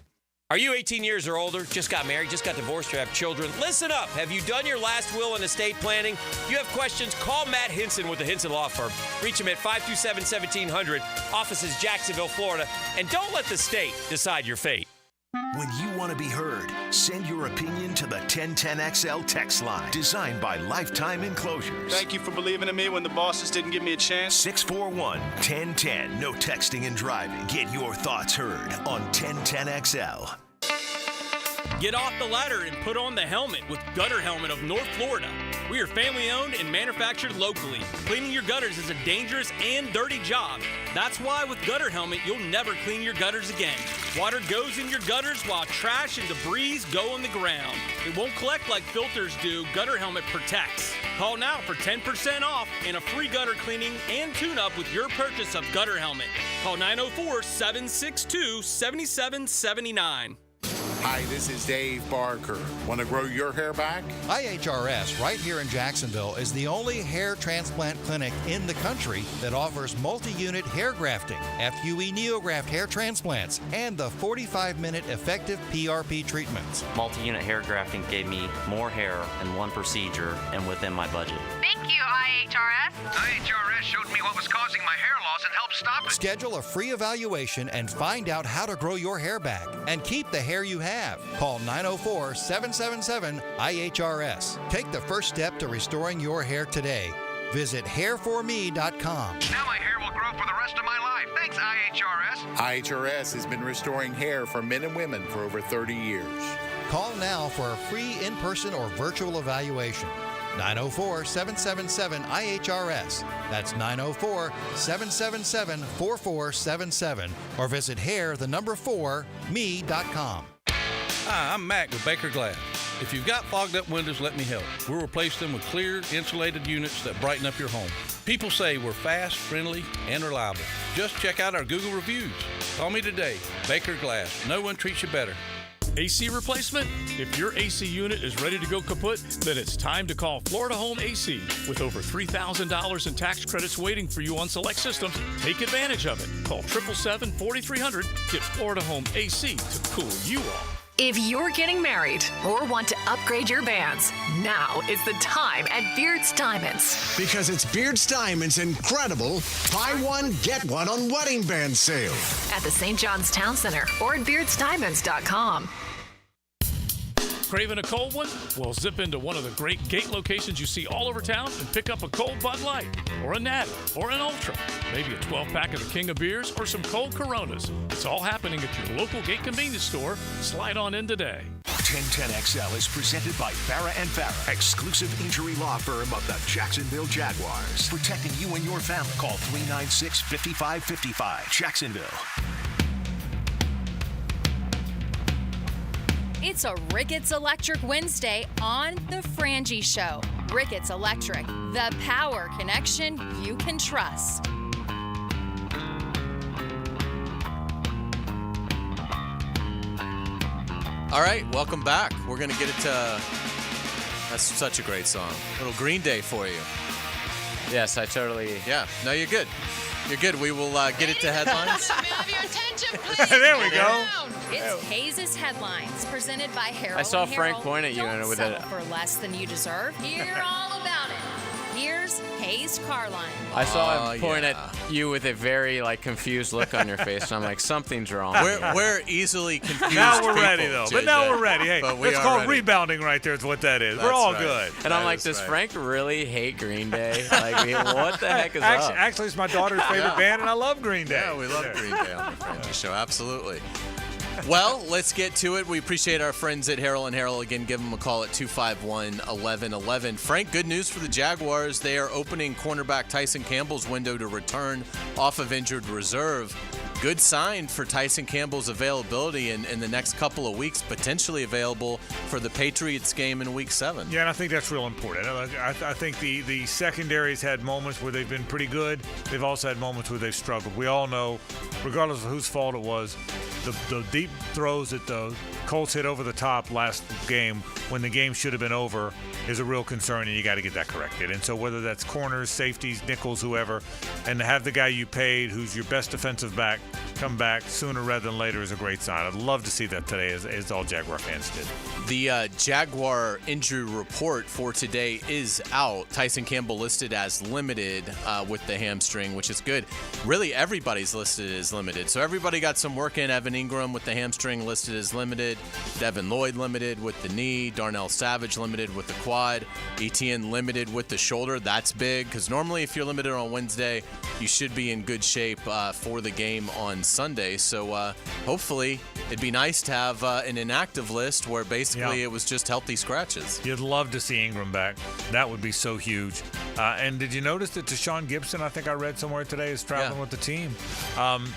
Are you 18 years or older, just got married, just got divorced, or have children? Listen up. Have you done your last will and estate planning? If you have questions, call Matt Hinson with the Hinson Law Firm. Reach him at 527-1700, offices Jacksonville, Florida. And don't let the state decide your fate. When you want to be heard, send your opinion to the 1010XL text line, designed by Lifetime Enclosures. Thank you for believing in me when the bosses didn't give me a chance. 641-1010. No texting and driving. Get your thoughts heard on 1010XL. Get off the ladder and put on the helmet with Gutter Helmet of North Florida. We are family owned and manufactured locally. Cleaning your gutters is a dangerous and dirty job. That's why with Gutter Helmet, you'll never clean your gutters again. Water goes in your gutters while trash and debris go on the ground. It won't collect like filters do. Gutter Helmet protects. Call now for 10% off and a free gutter cleaning and tune-up with your purchase of Gutter Helmet. Call 904-762-7779. Hi, this is Dave Barker. Want to grow your hair back? IHRS, right here in Jacksonville, is the only hair transplant clinic in the country that offers multi-unit hair grafting, FUE NeoGraft hair transplants, and the 45-minute effective PRP treatments. Multi-unit hair grafting gave me more hair in one procedure and within my budget. Thank you, IHRS. IHRS showed me what was causing my hair loss and helped stop it. Schedule a free evaluation and find out how to grow your hair back and keep the hair you have. Call 904-777-IHRS. Take the first step to restoring your hair today. Visit hairforme.com. Now my hair will grow for the rest of my life. Thanks, IHRS. IHRS has been restoring hair for men and women for over 30 years. Call now for a free in-person or virtual evaluation. 904-777-IHRS. That's 904-777-4477. Or visit hair4me.com. Hi, I'm Mac with Baker Glass. If you've got fogged up windows, let me help. We'll replace them with clear, insulated units that brighten up your home. People say we're fast, friendly, and reliable. Just check out our Google reviews. Call me today. Baker Glass. No one treats you better. AC replacement? If your AC unit is ready to go kaput, then it's time to call Florida Home AC. With over $3,000 in tax credits waiting for you on select systems, take advantage of it. Call 777-4300. Get Florida Home AC to cool you off. If you're getting married or want to upgrade your bands, now is the time at Beard's Diamonds. Because it's Beard's Diamonds' incredible buy one, get one on wedding band sale. At the St. John's Town Center or at beardsdiamonds.com. Craving a cold one? Well, zip into one of the great gate locations you see all over town and pick up a cold Bud Light or a Natty or an Ultra. Maybe a 12-pack of the King of Beers or some cold Coronas. It's all happening at your local gate convenience store. Slide on in today. 1010XL is presented by Farrah & Farrah, exclusive injury law firm of the Jacksonville Jaguars. Protecting you and your family. Call 396-5555. Jacksonville. It's a Ricketts Electric Wednesday on The Frangie Show. Ricketts Electric, the power connection you can trust. All right, welcome back. We're going to get it to... That's such a great song. Little Green Day for you. Yes, I totally... Yeah, no, you're good. You're good. We will get it to headlines. There we go. It's Hays' Headlines, presented by Harold. I saw and Frank Harold. point at you Don't with settle it. for less than you deserve. Hear all about it. Here's Hays Carlyon. I saw him point at you with a very confused look on your face, and I'm like, something's wrong. We're easily confused. Now we're people, ready, though. JJ. But now we're ready. Hey, But we it's are called ready. rebounding right there is what that is. That's we're all right. good. And I'm like, does Frank really hate Green Day? What the heck is up? Actually, it's my daughter's favorite band, and I love Green Day. Yeah, we love Green Day on the Frangie Show. Absolutely. Well, let's get to it. We appreciate our friends at Harold & Harold. Again, give them a call at 251-1111. Frank, good news for the Jaguars. They are opening cornerback Tyson Campbell's window to return off of injured reserve. Good sign for Tyson Campbell's availability in the next couple of weeks, potentially available for the Patriots game in Week 7. Yeah, and I think that's real important. I think the secondary's had moments where they've been pretty good. They've also had moments where they've struggled. We all know, regardless of whose fault it was, the deep throws that the Colts hit over the top last game when the game should have been over is a real concern, and you got to get that corrected. And so whether that's corners, safeties, nickels, whoever, and to have the guy you paid, who's your best defensive back, come back sooner rather than later is a great sign. I'd love to see that today, as all Jaguar fans did. The Jaguar injury report for today is out. Tyson Campbell listed as limited with the hamstring, which is good. Really, everybody's listed as limited. So everybody got some work in. Evan Ingram with the hamstring listed as limited. Devin Lloyd limited with the knee. Darnell Savage limited with the quad. Etienne limited with the shoulder. That's big because normally if you're limited on Wednesday, you should be in good shape for the game on Sunday. So hopefully it'd be nice to have an inactive list where basically it was just healthy scratches. You'd love to see Ingram back. That would be so huge. And did you notice that Deshaun Gibson, I think I read somewhere today, is traveling with the team?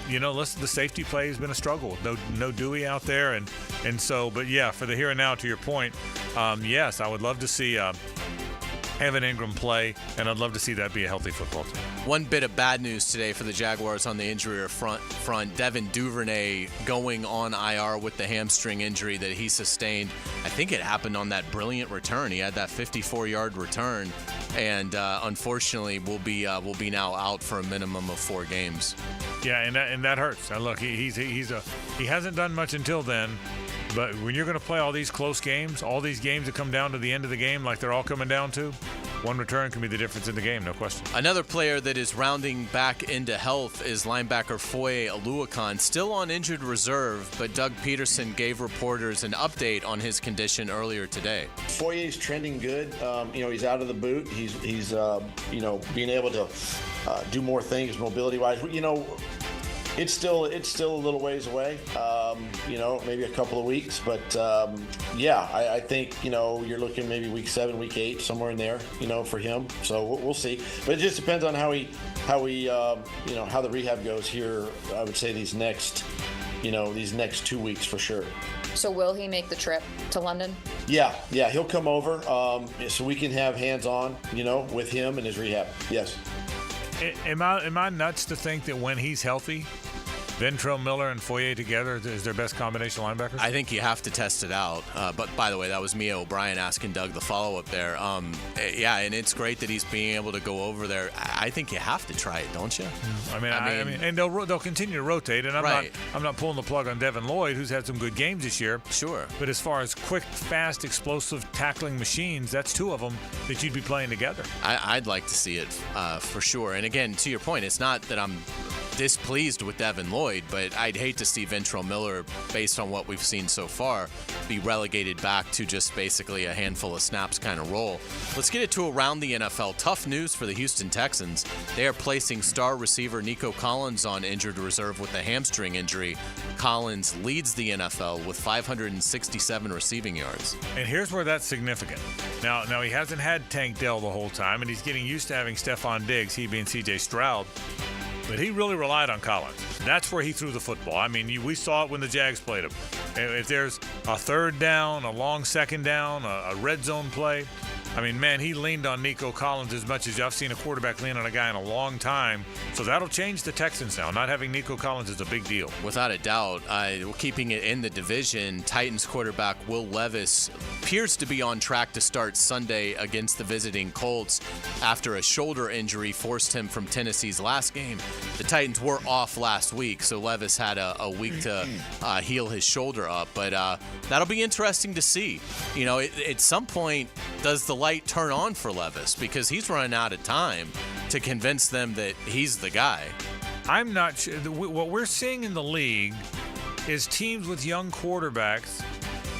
Listen, the safety play has been a struggle. No Dewey out there. And so, but yeah, for the here and now, to your point, yes, I would love to see Evan Ingram play, and I'd love to see that be a healthy football team. One bit of bad news today for the Jaguars on the injury front. Devin Duvernay going on IR with the hamstring injury that he sustained. I think it happened on that brilliant return. He had that 54-yard return, and unfortunately will be now out for a minimum of 4 games. Yeah, and that hurts. Now look, he hasn't done much until then. But when you're going to play all these close games, all these games that come down to the end of the game like they're all coming down to, one return can be the difference in the game, no question. Another player that is rounding back into health is linebacker Foye Oluokun, still on injured reserve, but Doug Peterson gave reporters an update on his condition earlier today. Foye's trending good. He's out of the boot. He's being able to do more things mobility-wise. It's still a little ways away, maybe a couple of weeks. But, I think, you're looking maybe week 7, week 8, somewhere in there, for him. So we'll see. But it just depends on how the rehab goes here, I would say these next 2 weeks for sure. So will he make the trip to London? Yeah, he'll come over so we can have hands-on, with him and his rehab. Yes. Am I nuts to think that when he's healthy, Ventrell Miller and Foye together is their best combination of linebackers? I think you have to test it out. But by the way, that was Mia O'Brien asking Doug the follow-up there. And it's great that he's being able to go over there. I think you have to try it, don't you? I mean, and they'll continue to rotate. And I'm not pulling the plug on Devin Lloyd, who's had some good games this year. Sure. But as far as quick, fast, explosive tackling machines, that's 2 of them that you'd be playing together. I'd like to see it for sure. And again, to your point, it's not that I'm displeased with Devin Lloyd, but I'd hate to see Ventrell Miller, based on what we've seen so far, be relegated back to just basically a handful of snaps kind of role. Let's get it to around the NFL. Tough news for the Houston Texans. They are placing star receiver Nico Collins on injured reserve with a hamstring injury. Collins leads the NFL with 567 receiving yards. And here's where that's significant. Now he hasn't had Tank Dell the whole time, and he's getting used to having Stephon Diggs, he being C.J. Stroud. But he really relied on Collins. That's where he threw the football. I mean, we saw it when the Jags played him. If there's a third down, a long second down, a red zone play, I mean, man, he leaned on Nico Collins as much as I've seen a quarterback lean on a guy in a long time. So that'll change the Texans now. Not having Nico Collins is a big deal. Without a doubt. Keeping it in the division, Titans quarterback Will Levis appears to be on track to start Sunday against the visiting Colts after a shoulder injury forced him from Tennessee's last game. The Titans were off last week, so Levis had a week to heal his shoulder up. But that'll be interesting to see. At some point, does the light turn on for Levis? Because he's running out of time to convince them that he's the guy. I'm not sure. What we're seeing in the league is teams with young quarterbacks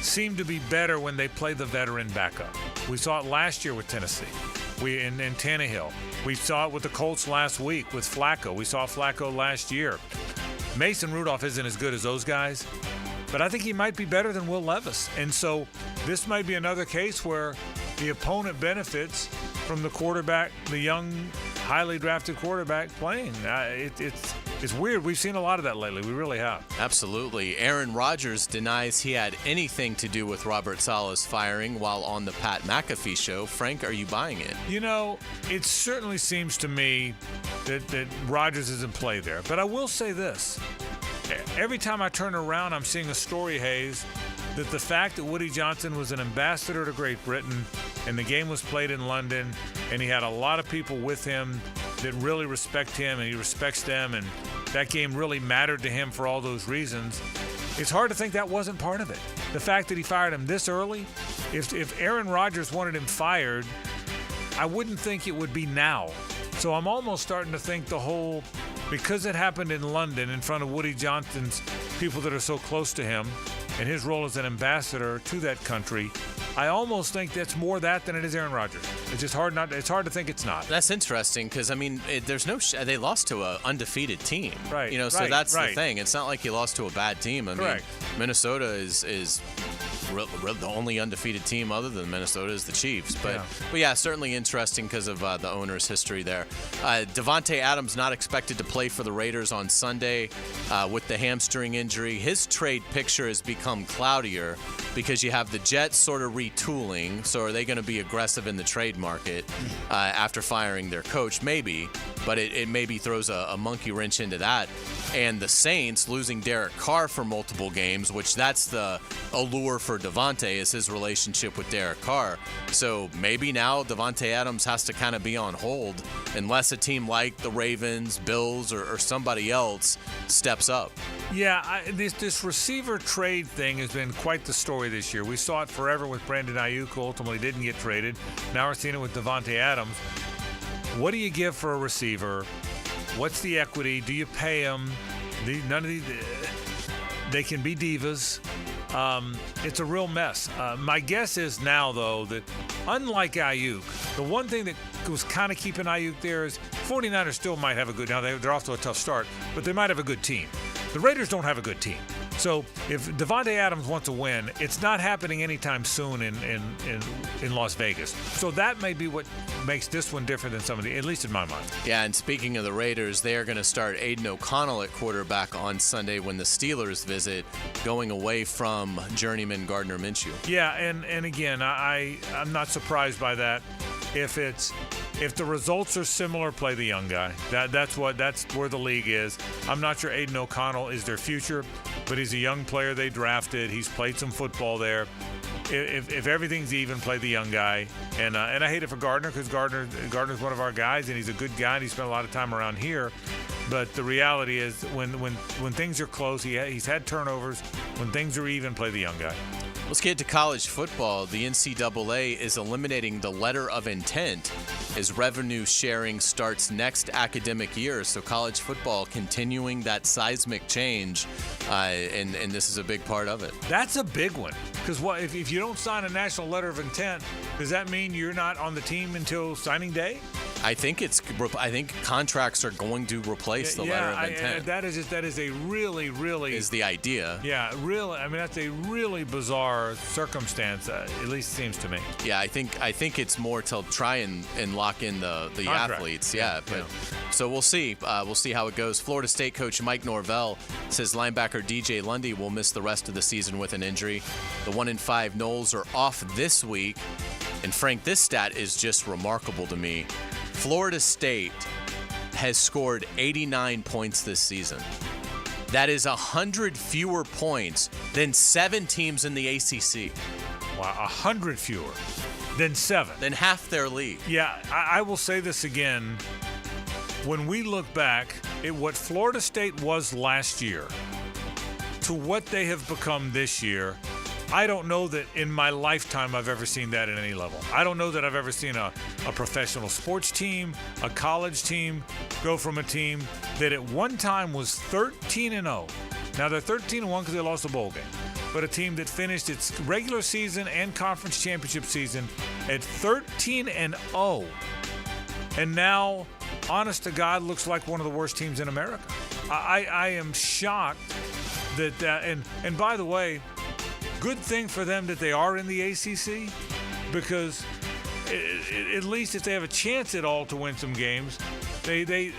seem to be better when they play the veteran backup. We saw it last year with Tennessee. In Tannehill. We saw it with the Colts last week with Flacco. We saw Flacco last year. Mason Rudolph isn't as good as those guys, but I think he might be better than Will Levis. And so this might be another case where the opponent benefits from the quarterback, the young, highly drafted quarterback playing. It's weird. We've seen a lot of that lately. We really have. Absolutely. Aaron Rodgers denies he had anything to do with Robert Saleh's firing while on the Pat McAfee show. Frank, are you buying it? It certainly seems to me that Rodgers is in play there. But I will say this. Every time I turn around, I'm seeing a story, Hays, that the fact that Woody Johnson was an ambassador to Great Britain and the game was played in London and he had a lot of people with him that really respect him and he respects them and that game really mattered to him for all those reasons, it's hard to think that wasn't part of it. The fact that he fired him this early, if Aaron Rodgers wanted him fired, I wouldn't think it would be now. So I'm almost starting to think because it happened in London in front of Woody Johnson's people that are so close to him and his role as an ambassador to that country, I almost think that's more that than it is Aaron Rodgers. It's just hard it's hard to think it's not. That's interesting because, there's no they lost to an undefeated team. Right. So that's the thing. It's not like you lost to a bad team. Correct. Minnesota is the only undefeated team other than Minnesota is the Chiefs. But yeah, certainly interesting because of the owner's history there. Devontae Adams not expected to play for the Raiders on Sunday with the hamstring injury. His trade picture has become cloudier because you have the Jets sort of retooling. So are they going to be aggressive in the trade market after firing their coach? Maybe, but it maybe throws a monkey wrench into that. and the Saints losing Derek Carr for multiple games, which that's the allure for Davante is his relationship with Derek Carr. So maybe now Davante Adams has to kind of be on hold unless a team like the Ravens, Bills, or somebody else steps up. Yeah, this receiver trade thing has been quite the story this year. We saw it forever with Brandon Ayuk, who ultimately didn't get traded. Now we're seeing it with Davante Adams. What do you give for a receiver? What's the equity? Do you pay them? None of these. They can be divas. It's a real mess. My guess is now, though, that unlike Ayuk, the one thing that was kind of keeping Ayuk there is 49ers still might have a good. Now they're off to a tough start, but they might have a good team. The Raiders don't have a good team. So if Davante Adams wants to win, it's not happening anytime soon in Las Vegas. So that may be what makes this one different than some of the, at least in my mind. Yeah, and speaking of the Raiders, they are going to start Aiden O'Connell at quarterback on Sunday when the Steelers visit, going away from journeyman Gardner Minshew. Yeah, and again, I'm not surprised by that. If the results are similar, play the young guy. That's where the league is. I'm not sure Aiden O'Connell is their future, but he's a young player they drafted. He's played some football there. If everything's even, play the young guy. And I hate it for Gardner because Gardner's one of our guys, and he's a good guy, and he spent a lot of time around here. But the reality is when things are close, he's had turnovers. When things are even, play the young guy. Let's get to college football. The NCAA is eliminating the letter of intent as revenue sharing starts next academic year. So college football continuing that seismic change, and this is a big part of it. That's a big one. Because if you don't sign a national letter of intent, does that mean you're not on the team until signing day? I think contracts are going to replace the letter of intent. That is a really is the idea. Yeah, really. I mean, that's a really bizarre circumstance. At least it seems to me. Yeah, I think it's more to try and lock in the athletes. Yeah, but so we'll see. We'll see how it goes. Florida State coach Mike Norvell says linebacker DJ Lundy will miss the rest of the season with an injury. The 1-5 Noles are off this week, and Frank, this stat is just remarkable to me. Florida State has scored 89 points this season. That is 100 fewer points than 7 teams in the ACC. Wow, 100 fewer than 7. Than half their league. Yeah, I will say this again. When we look back at what Florida State was last year to what they have become this year, I don't know that in my lifetime I've ever seen that at any level. I don't know that I've ever seen a professional sports team, a college team, go from a team that at one time was 13-0. Now they're 13-1 because they lost a bowl game. But a team that finished its regular season and conference championship season at 13-0. And now, honest to God, looks like one of the worst teams in America. I am shocked that and by the way, good thing for them that they are in the ACC, because at least if they have a chance at all to win some games, they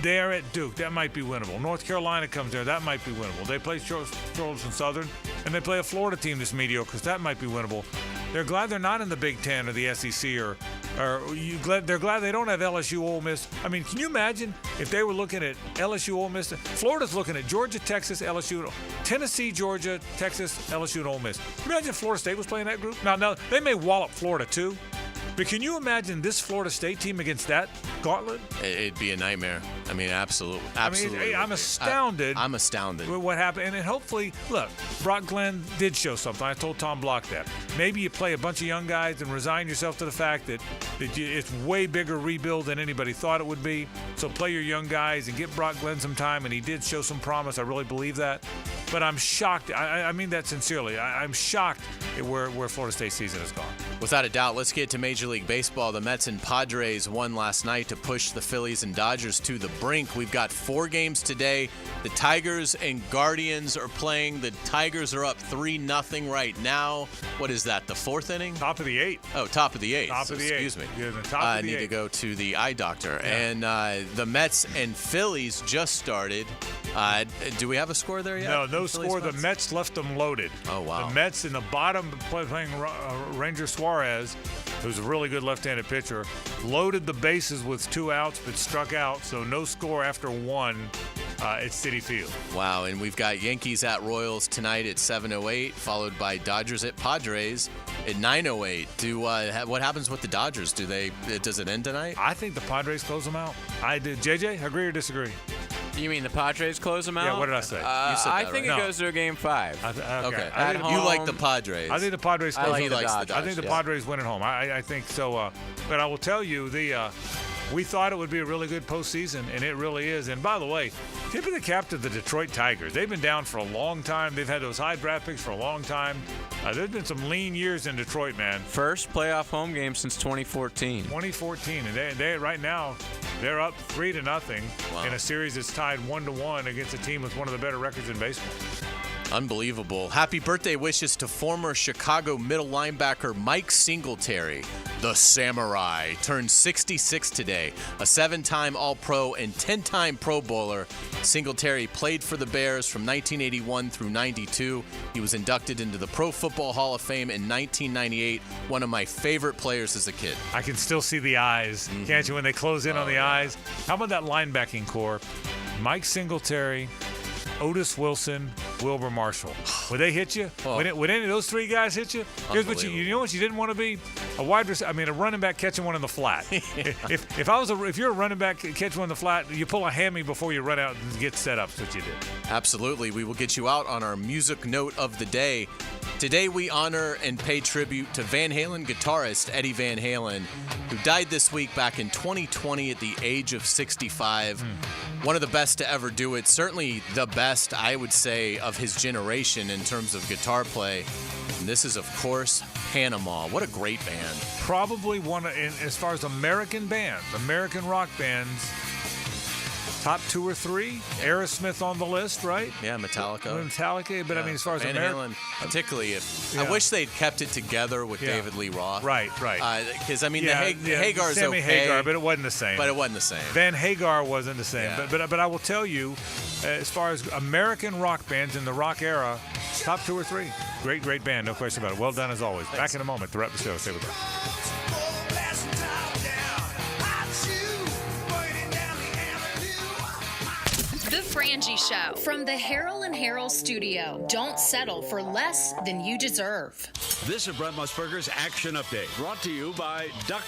are at Duke. That might be winnable. North Carolina comes there. That might be winnable. They play Charleston Southern, and they play a Florida team that's mediocre, because that might be winnable. They're glad they're not in the Big Ten or the SEC, they're glad they don't have LSU, Ole Miss. I mean, can you imagine if they were looking at LSU, Ole Miss? Florida's looking at Georgia, Texas, LSU, Tennessee, Georgia, Texas, LSU, and Ole Miss. Can you imagine if Florida State was playing that group? Now they may wallop Florida too, but can you imagine this Florida State team against that gauntlet? It'd be a nightmare. I mean, absolutely. I mean, I'm astounded. I'm astounded with what happened. And then hopefully, look, Brock Glenn did show something. I told Tom Block that. Maybe you play a bunch of young guys and resign yourself to the fact that it's way bigger rebuild than anybody thought it would be. So play your young guys and get Brock Glenn some time. And he did show some promise. I really believe that. But I'm shocked. I mean that sincerely. I'm shocked at where Florida State's season has gone. Without a doubt. Let's get to Major League Baseball. The Mets and Padres won last night to push the Phillies and Dodgers to the brink. We've got 4 games today. The Tigers and Guardians are playing. The Tigers are up 3-0 right now. What is that, the 4th inning? Top of the 8th. Oh, top of the 8th. Top of the 8th. Excuse me. Yeah, the top of the 8th. I need to go to the eye doctor. Yeah. And the Mets and Phillies just started. Do we have a score there yet? No score. The Mets left them loaded. Oh, wow. The Mets in the bottom playing Ranger Suarez, who's a really good left-handed pitcher, loaded the bases with 2 outs but struck out, so no score after 1. It's Citi Field. Wow, and we've got Yankees at Royals tonight at 7:08, followed by Dodgers at Padres at 9:08. What happens with the Dodgers? Does it end tonight? I think the Padres close them out. I do. JJ, agree or disagree? You mean the Padres close them out? Yeah, what did I say? You said I that, think right? it goes to a game 5. Okay. At home, You like the Padres. I think the Padres close like them the out. Dodgers, I think the Padres win at home. I think so. But I will tell you, we thought it would be a really good postseason, and it really is. And by the way, tip of the cap to the Detroit Tigers. They've been down for a long time. They've had those high draft picks for a long time. There's been some lean years in Detroit, man. First playoff home game since 2014. 2014, and they right now they're up 3-0 in a series that's tied 1-1 against a team with one of the better records in baseball. Unbelievable. Happy birthday wishes to former Chicago middle linebacker Mike Singletary. The Samurai turned 66 today. A 7-time All-Pro and 10-time Pro Bowler. Singletary played for the Bears from 1981 through 92. He was inducted into the Pro Football Hall of Fame in 1998. One of my favorite players as a kid. I can still see the eyes, can't you, when they close in on the eyes? How about that linebacking core? Mike Singletary, Otis Wilson, Wilbur Marshall. Would they hit you? Would any of those three guys hit you? Here's what you know what you didn't want to be? A running back catching one in the flat. If you're a running back catching one in the flat, you pull a hammy before you run out and get set up. That's what you did. Absolutely. We will get you out on our music note of the day. Today we honor and pay tribute to Van Halen guitarist Eddie Van Halen, who died this week back in 2020 at the age of 65. One of the best to ever do it. Certainly the best, I would say, of his generation in terms of guitar play. And this is, of course, Panama. What a great band. Probably one, as far as American bands, American rock bands, top 2 or 3. Aerosmith on the list, right? Yeah, Metallica. But I mean, as far as Van Halen, particularly I wish they'd kept it together with David Lee Roth. Right. Because the Hagar's Sammy okay. Hagar, but it wasn't the same. Van Hagar wasn't the same. Yeah. But I will tell you, as far as American rock bands in the rock era, top 2 or 3. Great band, no question about it. Well done as always. Thanks. Back in a moment to wrap the show. Stay with us. The Frangie Show from the Harold and Harold studio. Don't settle for less than you deserve. This is Brett Musburger's Action Update, brought to you by Duck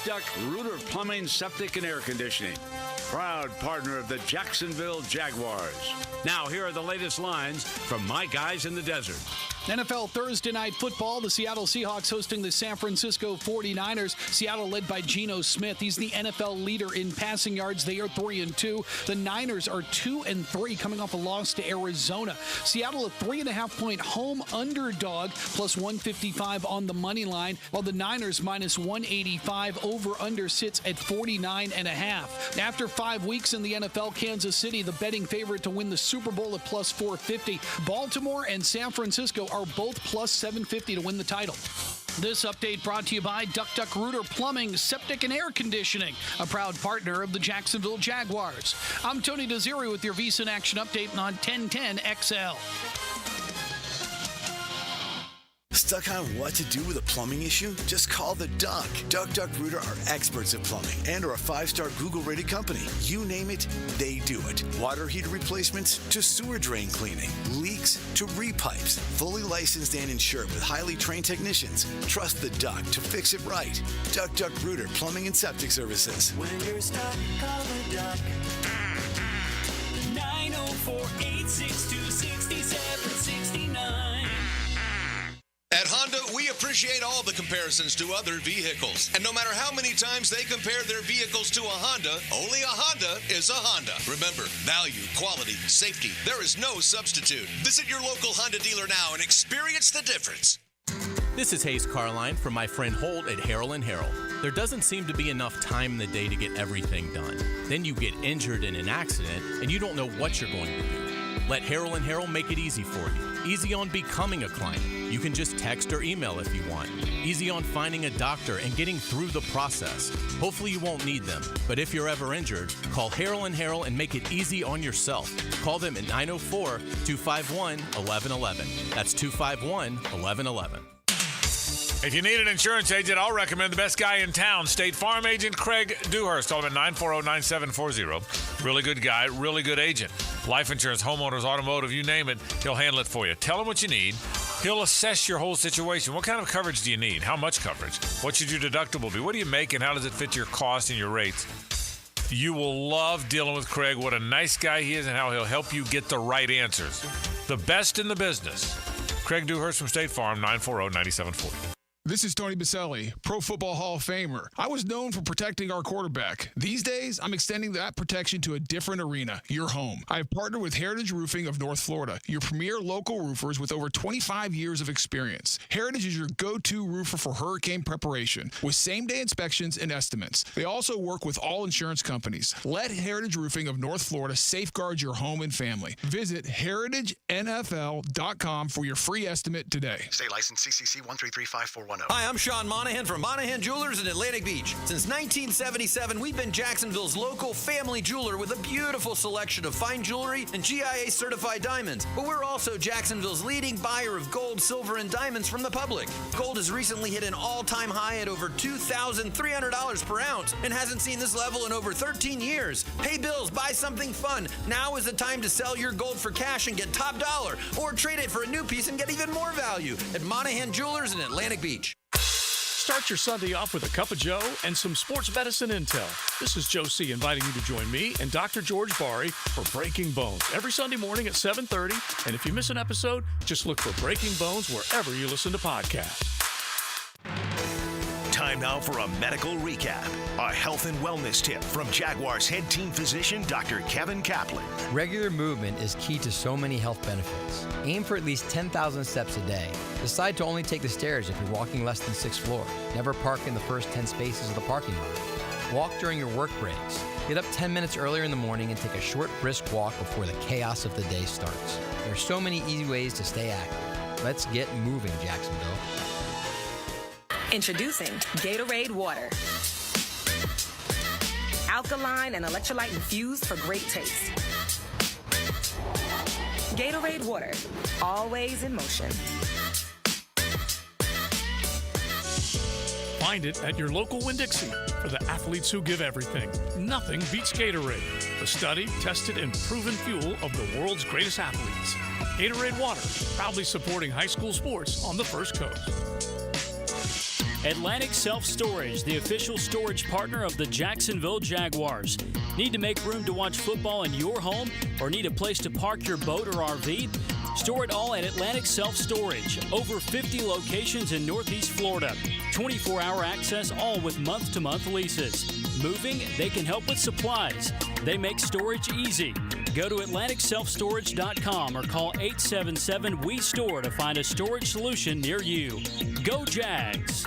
Rooter Plumbing, Septic, and Air Conditioning. Proud partner of the Jacksonville Jaguars. Now, here are the latest lines from my guys in the desert. NFL Thursday Night Football, the Seattle Seahawks hosting the San Francisco 49ers. Seattle led by Geno Smith. He's the NFL leader in passing yards. They are 3-2. The Niners are 2-3, coming off a loss to Arizona. Seattle a 3.5-point home underdog, plus 155 on the money line, while the Niners minus 185. Over-under sits at 49.5. After 5 weeks in the NFL, Kansas City, the betting favorite to win the Super Bowl at plus 450. Baltimore and San Francisco are both plus 750 to win the title. This update brought to you by Duck Rooter Plumbing, Septic, and Air Conditioning, a proud partner of the Jacksonville Jaguars. I'm Tony Desiri with your VSiN Action Update on 1010 XL. Stuck on what to do with a plumbing issue? Just call the Duck. Duck Rooter are experts at plumbing and are a 5-star Google-rated company. You name it, they do it. Water heater replacements to sewer drain cleaning, leaks to repipes. Fully licensed and insured with highly trained technicians. Trust the Duck to fix it right. Duck Rooter Plumbing and Septic Services. When you're stuck, call the Duck. 904-862-6769. At Honda, we appreciate all the comparisons to other vehicles. And no matter how many times they compare their vehicles to a Honda, only a Honda is a Honda. Remember, value, quality, safety, there is no substitute. Visit your local Honda dealer now and experience the difference. This is Hays Carlyon from my friend Holt at Harold & Harold. There doesn't seem to be enough time in the day to get everything done. Then you get injured in an accident and you don't know what you're going to do. Let Harold & Harold make it easy for you. Easy on becoming a client. You can just text or email if you want. Easy on finding a doctor and getting through the process. Hopefully you won't need them, but if you're ever injured, call Harold & Harold and make it easy on yourself. Call them at 904-251-1111. That's 251-1111. If you need an insurance agent, I'll recommend the best guy in town, State Farm agent Craig Dewhurst. Call him at 940-9740. Really good guy, really good agent. Life insurance, homeowners, automotive, you name it, he'll handle it for you. Tell him what you need. He'll assess your whole situation. What kind of coverage do you need? How much coverage? What should your deductible be? What do you make, and how does it fit your cost and your rates? You will love dealing with Craig. What a nice guy he is, and how he'll help you get the right answers. The best in the business. Craig Dewhurst from State Farm, 940-9740. This is Tony Baselli, Pro Football Hall of Famer. I was known for protecting our quarterback. These days, I'm extending that protection to a different arena, your home. I have partnered with Heritage Roofing of North Florida, your premier local roofers with over 25 years of experience. Heritage is your go-to roofer for hurricane preparation, with same-day inspections and estimates. They also work with all insurance companies. Let Heritage Roofing of North Florida safeguard your home and family. Visit heritagenfl.com for your free estimate today. State license CCC 1335410. Hi, I'm Sean Monahan from Monahan Jewelers in Atlantic Beach. Since 1977, we've been Jacksonville's local family jeweler with a beautiful selection of fine jewelry and GIA-certified diamonds. But we're also Jacksonville's leading buyer of gold, silver, and diamonds from the public. Gold has recently hit an all-time high at over $2,300 per ounce and hasn't seen this level in over 13 years. Pay bills, buy something fun. Now is the time to sell your gold for cash and get top dollar, or trade it for a new piece and get even more value at Monahan Jewelers in Atlantic Beach. Start your Sunday off with a cup of Joe and some sports medicine intel. This is Joe C. inviting you to join me and Dr. George Bari for Breaking Bones every Sunday morning at 7:30. And if you miss an episode, just look for Breaking Bones wherever you listen to podcasts. Time now for a medical recap. A health and wellness tip from Jaguars head team physician, Dr. Kevin Kaplan. Regular movement is key to so many health benefits. Aim for at least 10,000 steps a day. Decide to only take the stairs if you're walking less than 6th floor. Never park in the first 10 spaces of the parking lot. Walk during your work breaks. Get up 10 minutes earlier in the morning and take a short, brisk walk before the chaos of the day starts. There are so many easy ways to stay active. Let's get moving, Jacksonville. Introducing Gatorade Water. Alkaline and electrolyte infused for great taste. Gatorade Water, always in motion. Find it at your local Winn-Dixie. For the athletes who give everything, nothing beats Gatorade, the studied, tested, and proven fuel of the world's greatest athletes. Gatorade Water, proudly supporting high school sports on the First Coast. Atlantic Self-Storage, the official storage partner of the Jacksonville Jaguars. Need to make room to watch football in your home, or need a place to park your boat or RV? Store it all at Atlantic Self-Storage. Over 50 locations in Northeast Florida. 24-hour access, all with month-to-month leases. Moving? They can help with supplies. They make storage easy. Go to AtlanticSelfStorage.com or call 877-WE-STORE to find a storage solution near you. Go Jags!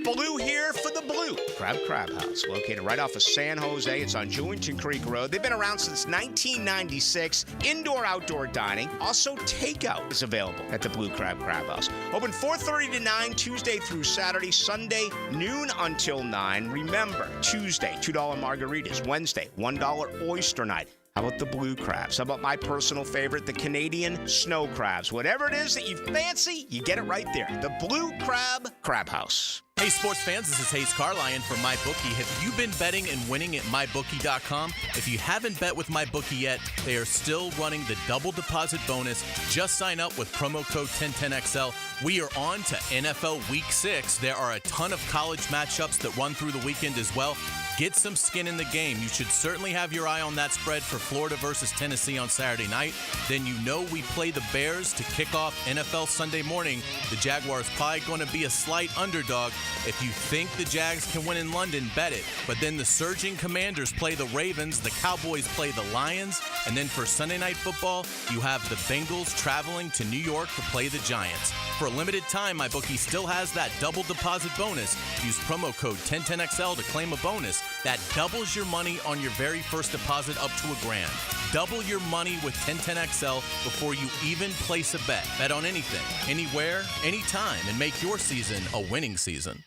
Blue here for the Blue Crab House, located right off of San Jose. It's on Jewington Creek Road. They've been around since 1996. Indoor-outdoor dining. Also, takeout is available at the Blue Crab House. Open 4:30 to 9, Tuesday through Saturday. Sunday, noon until 9. Remember, Tuesday, $2 margaritas. Wednesday, $1 oyster night. How about the blue crabs? How about my personal favorite, the Canadian snow crabs? Whatever it is that you fancy, you get it right there. The Blue Crab House. Hey, sports fans, this is Hays Carlyon from MyBookie. Have you been betting and winning at MyBookie.com? If you haven't bet with MyBookie yet, they are still running the double deposit bonus. Just sign up with promo code 1010XL. We are on to NFL Week 6. There are a ton of college matchups that run through the weekend as well. Get some skin in the game. You should certainly have your eye on that spread for Florida versus Tennessee on Saturday night. Then you know we play the Bears to kick off NFL Sunday morning. The Jaguars probably going to be a slight underdog. If you think the Jags can win in London, bet it. But then the surging Commanders play the Ravens, the Cowboys play the Lions, and then for Sunday Night Football, you have the Bengals traveling to New York to play the Giants. For a limited time, MyBookie still has that double deposit bonus. Use promo code 1010XL to claim a bonus. That doubles your money on your very first deposit up to $1,000. Double your money with 1010XL before you even place a bet. Bet on anything, anywhere, anytime, and make your season a winning season.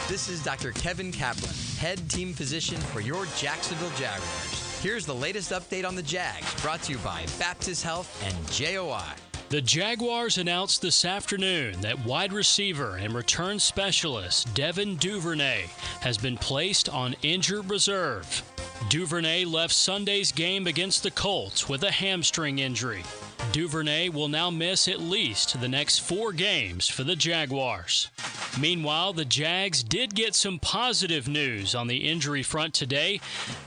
This is Dr. Kevin Kaplan, head team physician for your Jacksonville Jaguars. Here's the latest update on the Jags, brought to you by Baptist Health and JOI. The Jaguars announced this afternoon that wide receiver and return specialist Devin Duvernay has been placed on injured reserve. Duvernay left Sunday's game against the Colts with a hamstring injury. Duvernay will now miss at least the next 4 games for the Jaguars. Meanwhile, the Jags did get some positive news on the injury front today.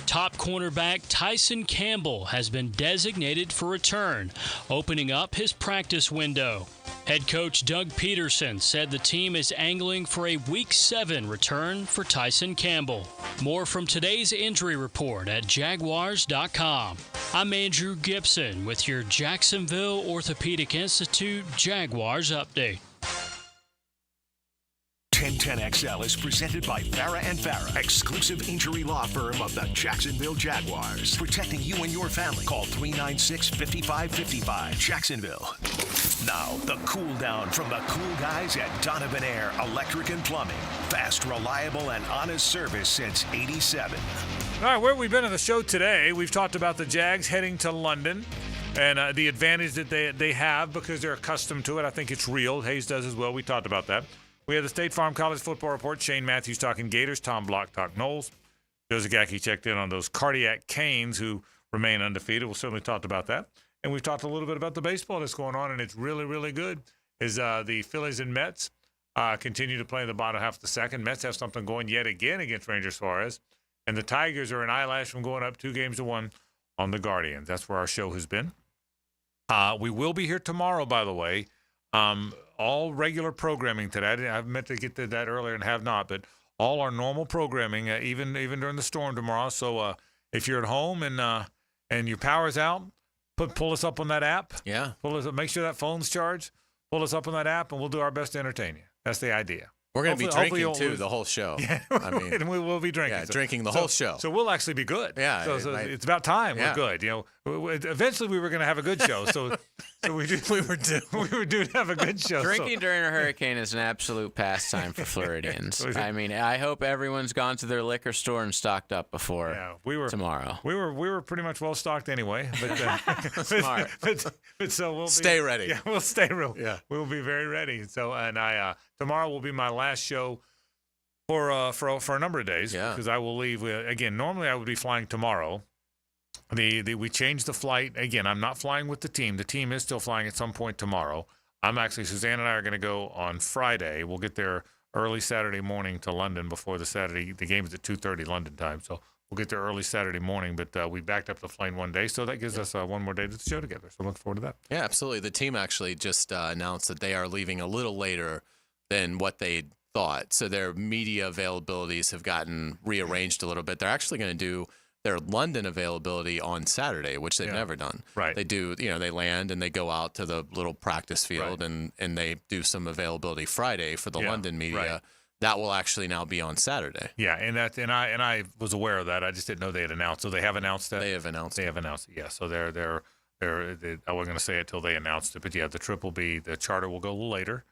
Top cornerback Tyson Campbell has been designated for return, opening up his practice window. Head coach Doug Peterson said the team is angling for a Week 7 return for Tyson Campbell. More from today's injury report at Jaguars.com. I'm Andrew Gibson with your Jacksonville Orthopedic Institute Jaguars update. 1010XL is presented by Farah & Farah, exclusive injury law firm of the Jacksonville Jaguars. Protecting you and your family. Call 396-5555. Jacksonville. Now, the cool down from the cool guys at Donovan Air Electric and Plumbing. Fast, reliable, and honest service since '87. All right, where we've been on the show today, we've talked about the Jags heading to London and the advantage that they have because they're accustomed to it. I think it's real. Hays does as well. We talked about that. We have the State Farm College Football Report. Shane Matthews talking Gators. Tom Block talking Knowles. Joe Zagacki checked in on those cardiac Canes who remain undefeated. We'll certainly talk about that. And we've talked a little bit about the baseball that's going on, and it's really, really good. The Phillies and Mets continue to play in the bottom half of the second. Mets have something going yet again against Ranger Suarez. And the Tigers are an eyelash from going up 2-1 on the Guardians. That's where our show has been. We will be here tomorrow, by the way. All regular programming today. I meant to get to that earlier and have not, but all our normal programming, even during the storm tomorrow. So if you're at home and your power's out, pull us up on that app. Yeah. Pull us up, make sure that phone's charged. Pull us up on that app, and we'll do our best to entertain you. That's the idea. We're going to be drinking, too, the whole show. Yeah, I mean, and we will be drinking. Yeah, drinking the whole show. So we'll actually be good. Yeah. So it's about time we're good. Eventually we were going to have a good show. So we were due to have a good show. Drinking during a hurricane is an absolute pastime for Floridians. I mean, I hope everyone's gone to their liquor store and stocked up before tomorrow. We were pretty much well stocked anyway. But, Smart. But so we'll stay ready. Yeah, we'll stay real. Yeah. We'll be very ready. So tomorrow will be my last show for a number of days because I will leave again. Normally I would be flying tomorrow. We changed the flight again. I'm not flying with the team. The team is still flying at some point tomorrow. Suzanne and I are going to go on Friday. We'll get there early Saturday morning to London before the game is at 2:30 London time. So we'll get there early Saturday morning. But we backed up the plane one day, so that gives us one more day to show together. So look forward to that. Yeah, absolutely. The team actually just announced that they are leaving a little later than what they thought. So their media availabilities have gotten rearranged a little bit. They're actually going to do their London availability on Saturday, which they've never done. Right. They do, they land and they go out to the little practice field and they do some availability Friday for the London media. Right. That will actually now be on Saturday. Yeah, and I was aware of that. I just didn't know they had announced. So they have announced that. They have announced. They have announced it. Yeah. So they're I wasn't going to say it till they announced it, but yeah, the charter will go a little later,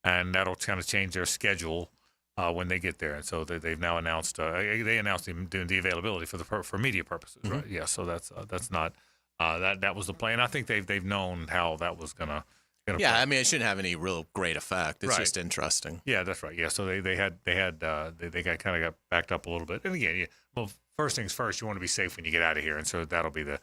and that'll kind of change their schedule when they get there. And so they've now announced. They announced the availability for media purposes, right? Yeah. So that's not that was the plan. I think they've known how that was gonna. Yeah, I mean, it shouldn't have any real great effect. It's just interesting. Yeah, that's right. Yeah, so they got backed up a little bit. And again, first things first, you want to be safe when you get out of here, and so that'll be the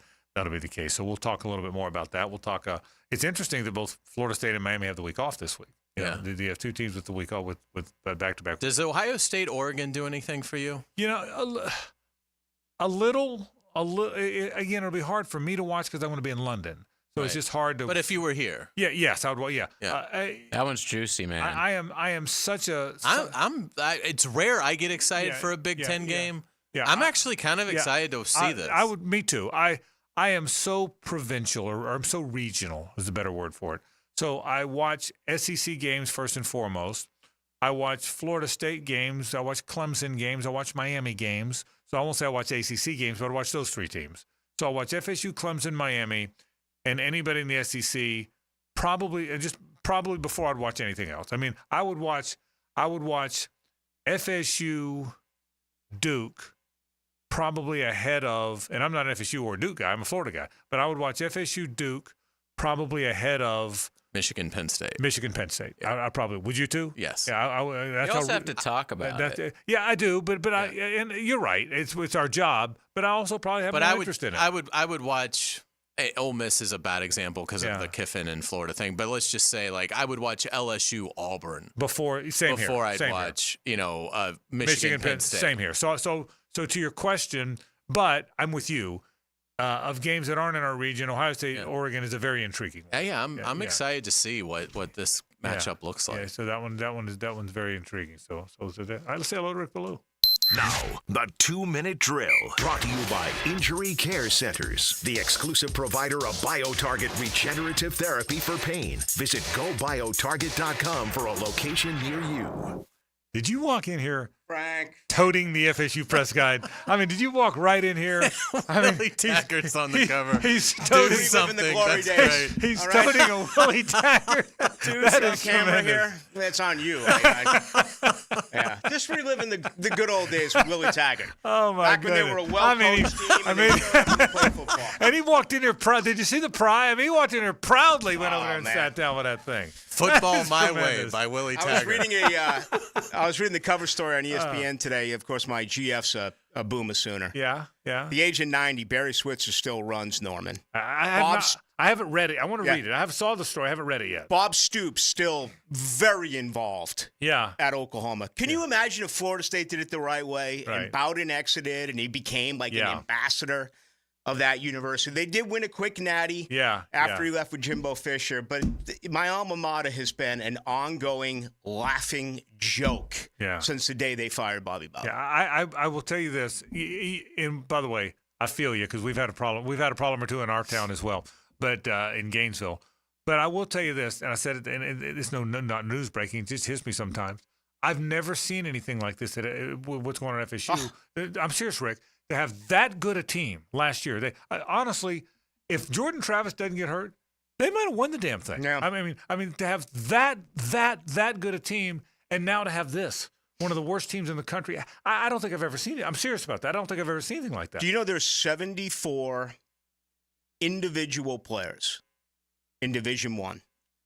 case. So we'll talk a little bit more about that. We'll talk. It's interesting that both Florida State and Miami have the week off this week. You have two teams with the week off with back-to-back. Does Ohio State, Oregon do anything for you? A little. Again, it'll be hard for me to watch because I'm going to be in London. So it's just hard to. But if you were here, yes, I would. Yeah. That one's juicy, man. I am such a. It's rare I get excited for a Big Ten game. Yeah, I'm actually kind of excited to see this. Me too. I am so provincial, or I'm so regional is the better word for it. So I watch SEC games first and foremost. I watch Florida State games. I watch Clemson games. I watch Miami games. So I won't say I watch ACC games, but I watch those three teams. So I watch FSU, Clemson, Miami. And anybody in the SEC, probably before I'd watch anything else. I mean, I would watch FSU, Duke, probably ahead of, and I'm not an FSU or Duke guy, I'm a Florida guy, but I would watch FSU, Duke probably ahead of Michigan, Penn State. Yeah. I probably would. You too? Yes. Yeah. You also have to talk about it. Yeah, I do. But and you're right. It's our job. But I also probably have more interest in it. I would watch. Ole Miss is a bad example because of the Kiffin and Florida thing. But let's just say, like, I would watch LSU Auburn before I'd watch Michigan, Penn State. Same here. So to your question, but I'm with you. Of games that aren't in our region, Ohio State, Oregon is a very intriguing one. Yeah, I'm excited to see what this matchup looks like. Yeah, so that one's very intriguing. So all right, let's say hello to Rick Ballou. Now, the 2-minute drill, brought to you by Injury Care Centers, the exclusive provider of BioTarget regenerative therapy for pain. Visit GoBioTarget.com for a location near you. Did you walk in here, Frank, toting the FSU press guide? I mean, did you walk right in here? Willie Taggart's on the cover. He's toting something. That's great. He's toting a Willie Taggart. That is camera here. That's on you. Yeah, just reliving the good old days with Willie Taggart. Oh my Back goodness. when they were a well-coached team. They played football. And he walked in here proud. Did you see the pride? I mean, he walked in here proudly, went over there and sat down with that thing. Football My Way by Willie Taggart. I was reading the cover story on ESPN today. Of course, my GF's a Boomer Sooner. Yeah. The age of 90, Barry Switzer still runs Norman. I haven't read it. I want to read it. I saw the story. I haven't read it yet. Bob Stoops still very involved. Yeah. At Oklahoma. Can you imagine if Florida State did it the right way and Bowden exited and he became like an ambassador of that university? They did win a quick natty after he left with Jimbo Fisher, but my alma mater has been an ongoing laughing joke since the day they fired Bobby Bowden. Yeah, I will tell you this. And by the way, I feel you because we've had a problem. We've had a problem or two in our town as well, but in Gainesville. But I will tell you this, and I said it, and it's not news breaking. It just hits me sometimes. I've never seen anything like this. What's going on at FSU? I'm serious, Rick. To have that good a team last year, honestly, if Jordan Travis doesn't get hurt, they might have won the damn thing. Yeah. I mean, to have that good a team, and now to have this, one of the worst teams in the country, I don't think I've ever seen it. I'm serious about that. I don't think I've ever seen anything like that. Do you know there's 74 individual players in Division I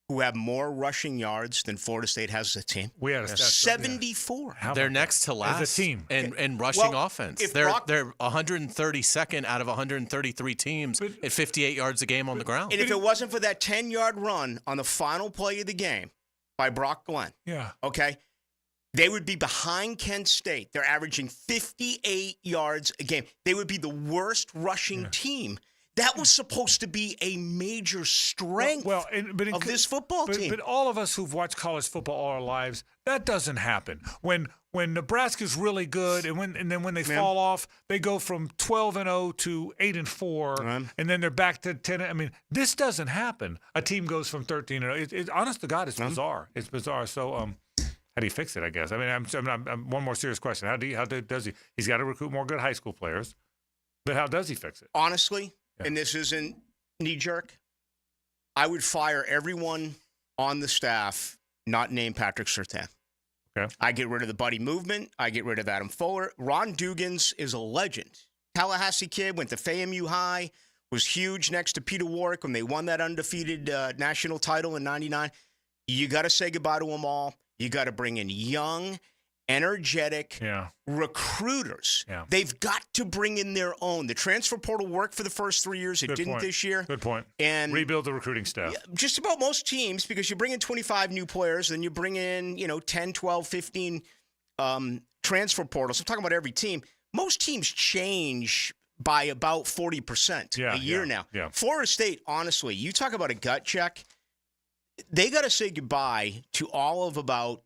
who have more rushing yards than Florida State has as a team? We had 74. They're next to last as a team in rushing offense. They're 132nd out of 133 teams at 58 yards a game on the ground. And if it wasn't for that 10-yard run on the final play of the game by Brock Glenn, okay, they would be behind Kent State. They're averaging 58 yards a game. They would be the worst rushing team. That was supposed to be a major strength of this football team. But all of us who've watched college football all our lives, that doesn't happen. When Nebraska's really good, and then when they fall off, they go from 12-0 to 8-4, and then they're back to 10. I mean, this doesn't happen. A team goes from 13-0. Honest to God, it's bizarre. It's bizarre. So, how do you fix it? I guess. I mean, I'm one more serious question. How does he? He's got to recruit more good high school players, but how does he fix it? Honestly. And this isn't knee-jerk, I would fire everyone on the staff not named Patrick Surtain. Okay. I get rid of the buddy movement. I get rid of Adam Fuller. Ron Dugans is a legend. Tallahassee kid, went to FAMU High, was huge next to Peter Warwick when they won that undefeated national title in 99. You got to say goodbye to them all. You got to bring in young, energetic recruiters. Yeah. They've got to bring in their own. The transfer portal worked for the first 3 years. It didn't this year. Good point. And rebuild the recruiting staff. Just about most teams, because you bring in 25 new players, then you bring in 10, 12, 15 transfer portals. I'm talking about every team. Most teams change by about 40% a year now. Yeah. Florida State, honestly, you talk about a gut check. They got to say goodbye to all of about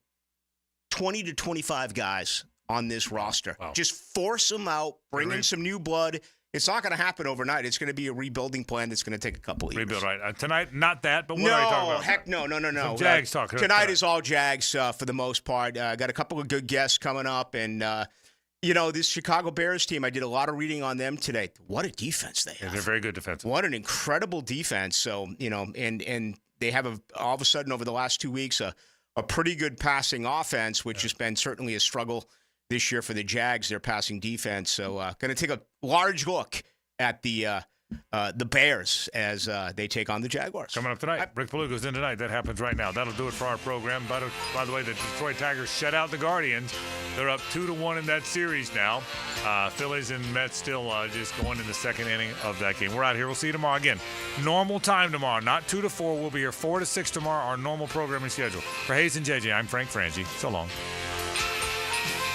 20 to 25 guys on this roster. Wow. Just force them out, bring in some new blood. It's not going to happen overnight. It's going to be a rebuilding plan that's going to take a couple of years. Rebuild, right. Tonight, not that, but what are you talking about? Heck no. Some Jags talk. Tonight is all Jags for the most part. Got a couple of good guests coming up. And, this Chicago Bears team, I did a lot of reading on them today. What a defense they have. Yeah, they're very good defense. What an incredible defense. So, and they have all of a sudden over the last 2 weeks a pretty good passing offense, which has been certainly a struggle this year for the Jags, their passing defense. So going to take a large look at the the Bears as they take on the Jaguars. Coming up tonight. Rick Beluga's in tonight. That happens right now. That'll do it for our program. By the way, the Detroit Tigers shut out the Guardians. They're up 2-1 in that series now. Phillies and Mets still just going in the second inning of that game. We're out here. We'll see you tomorrow. Again, normal time tomorrow, not 2 to 4. We'll be here 4 to 6 tomorrow, our normal programming schedule. For Hays and JJ, I'm Frank Frangie. So long.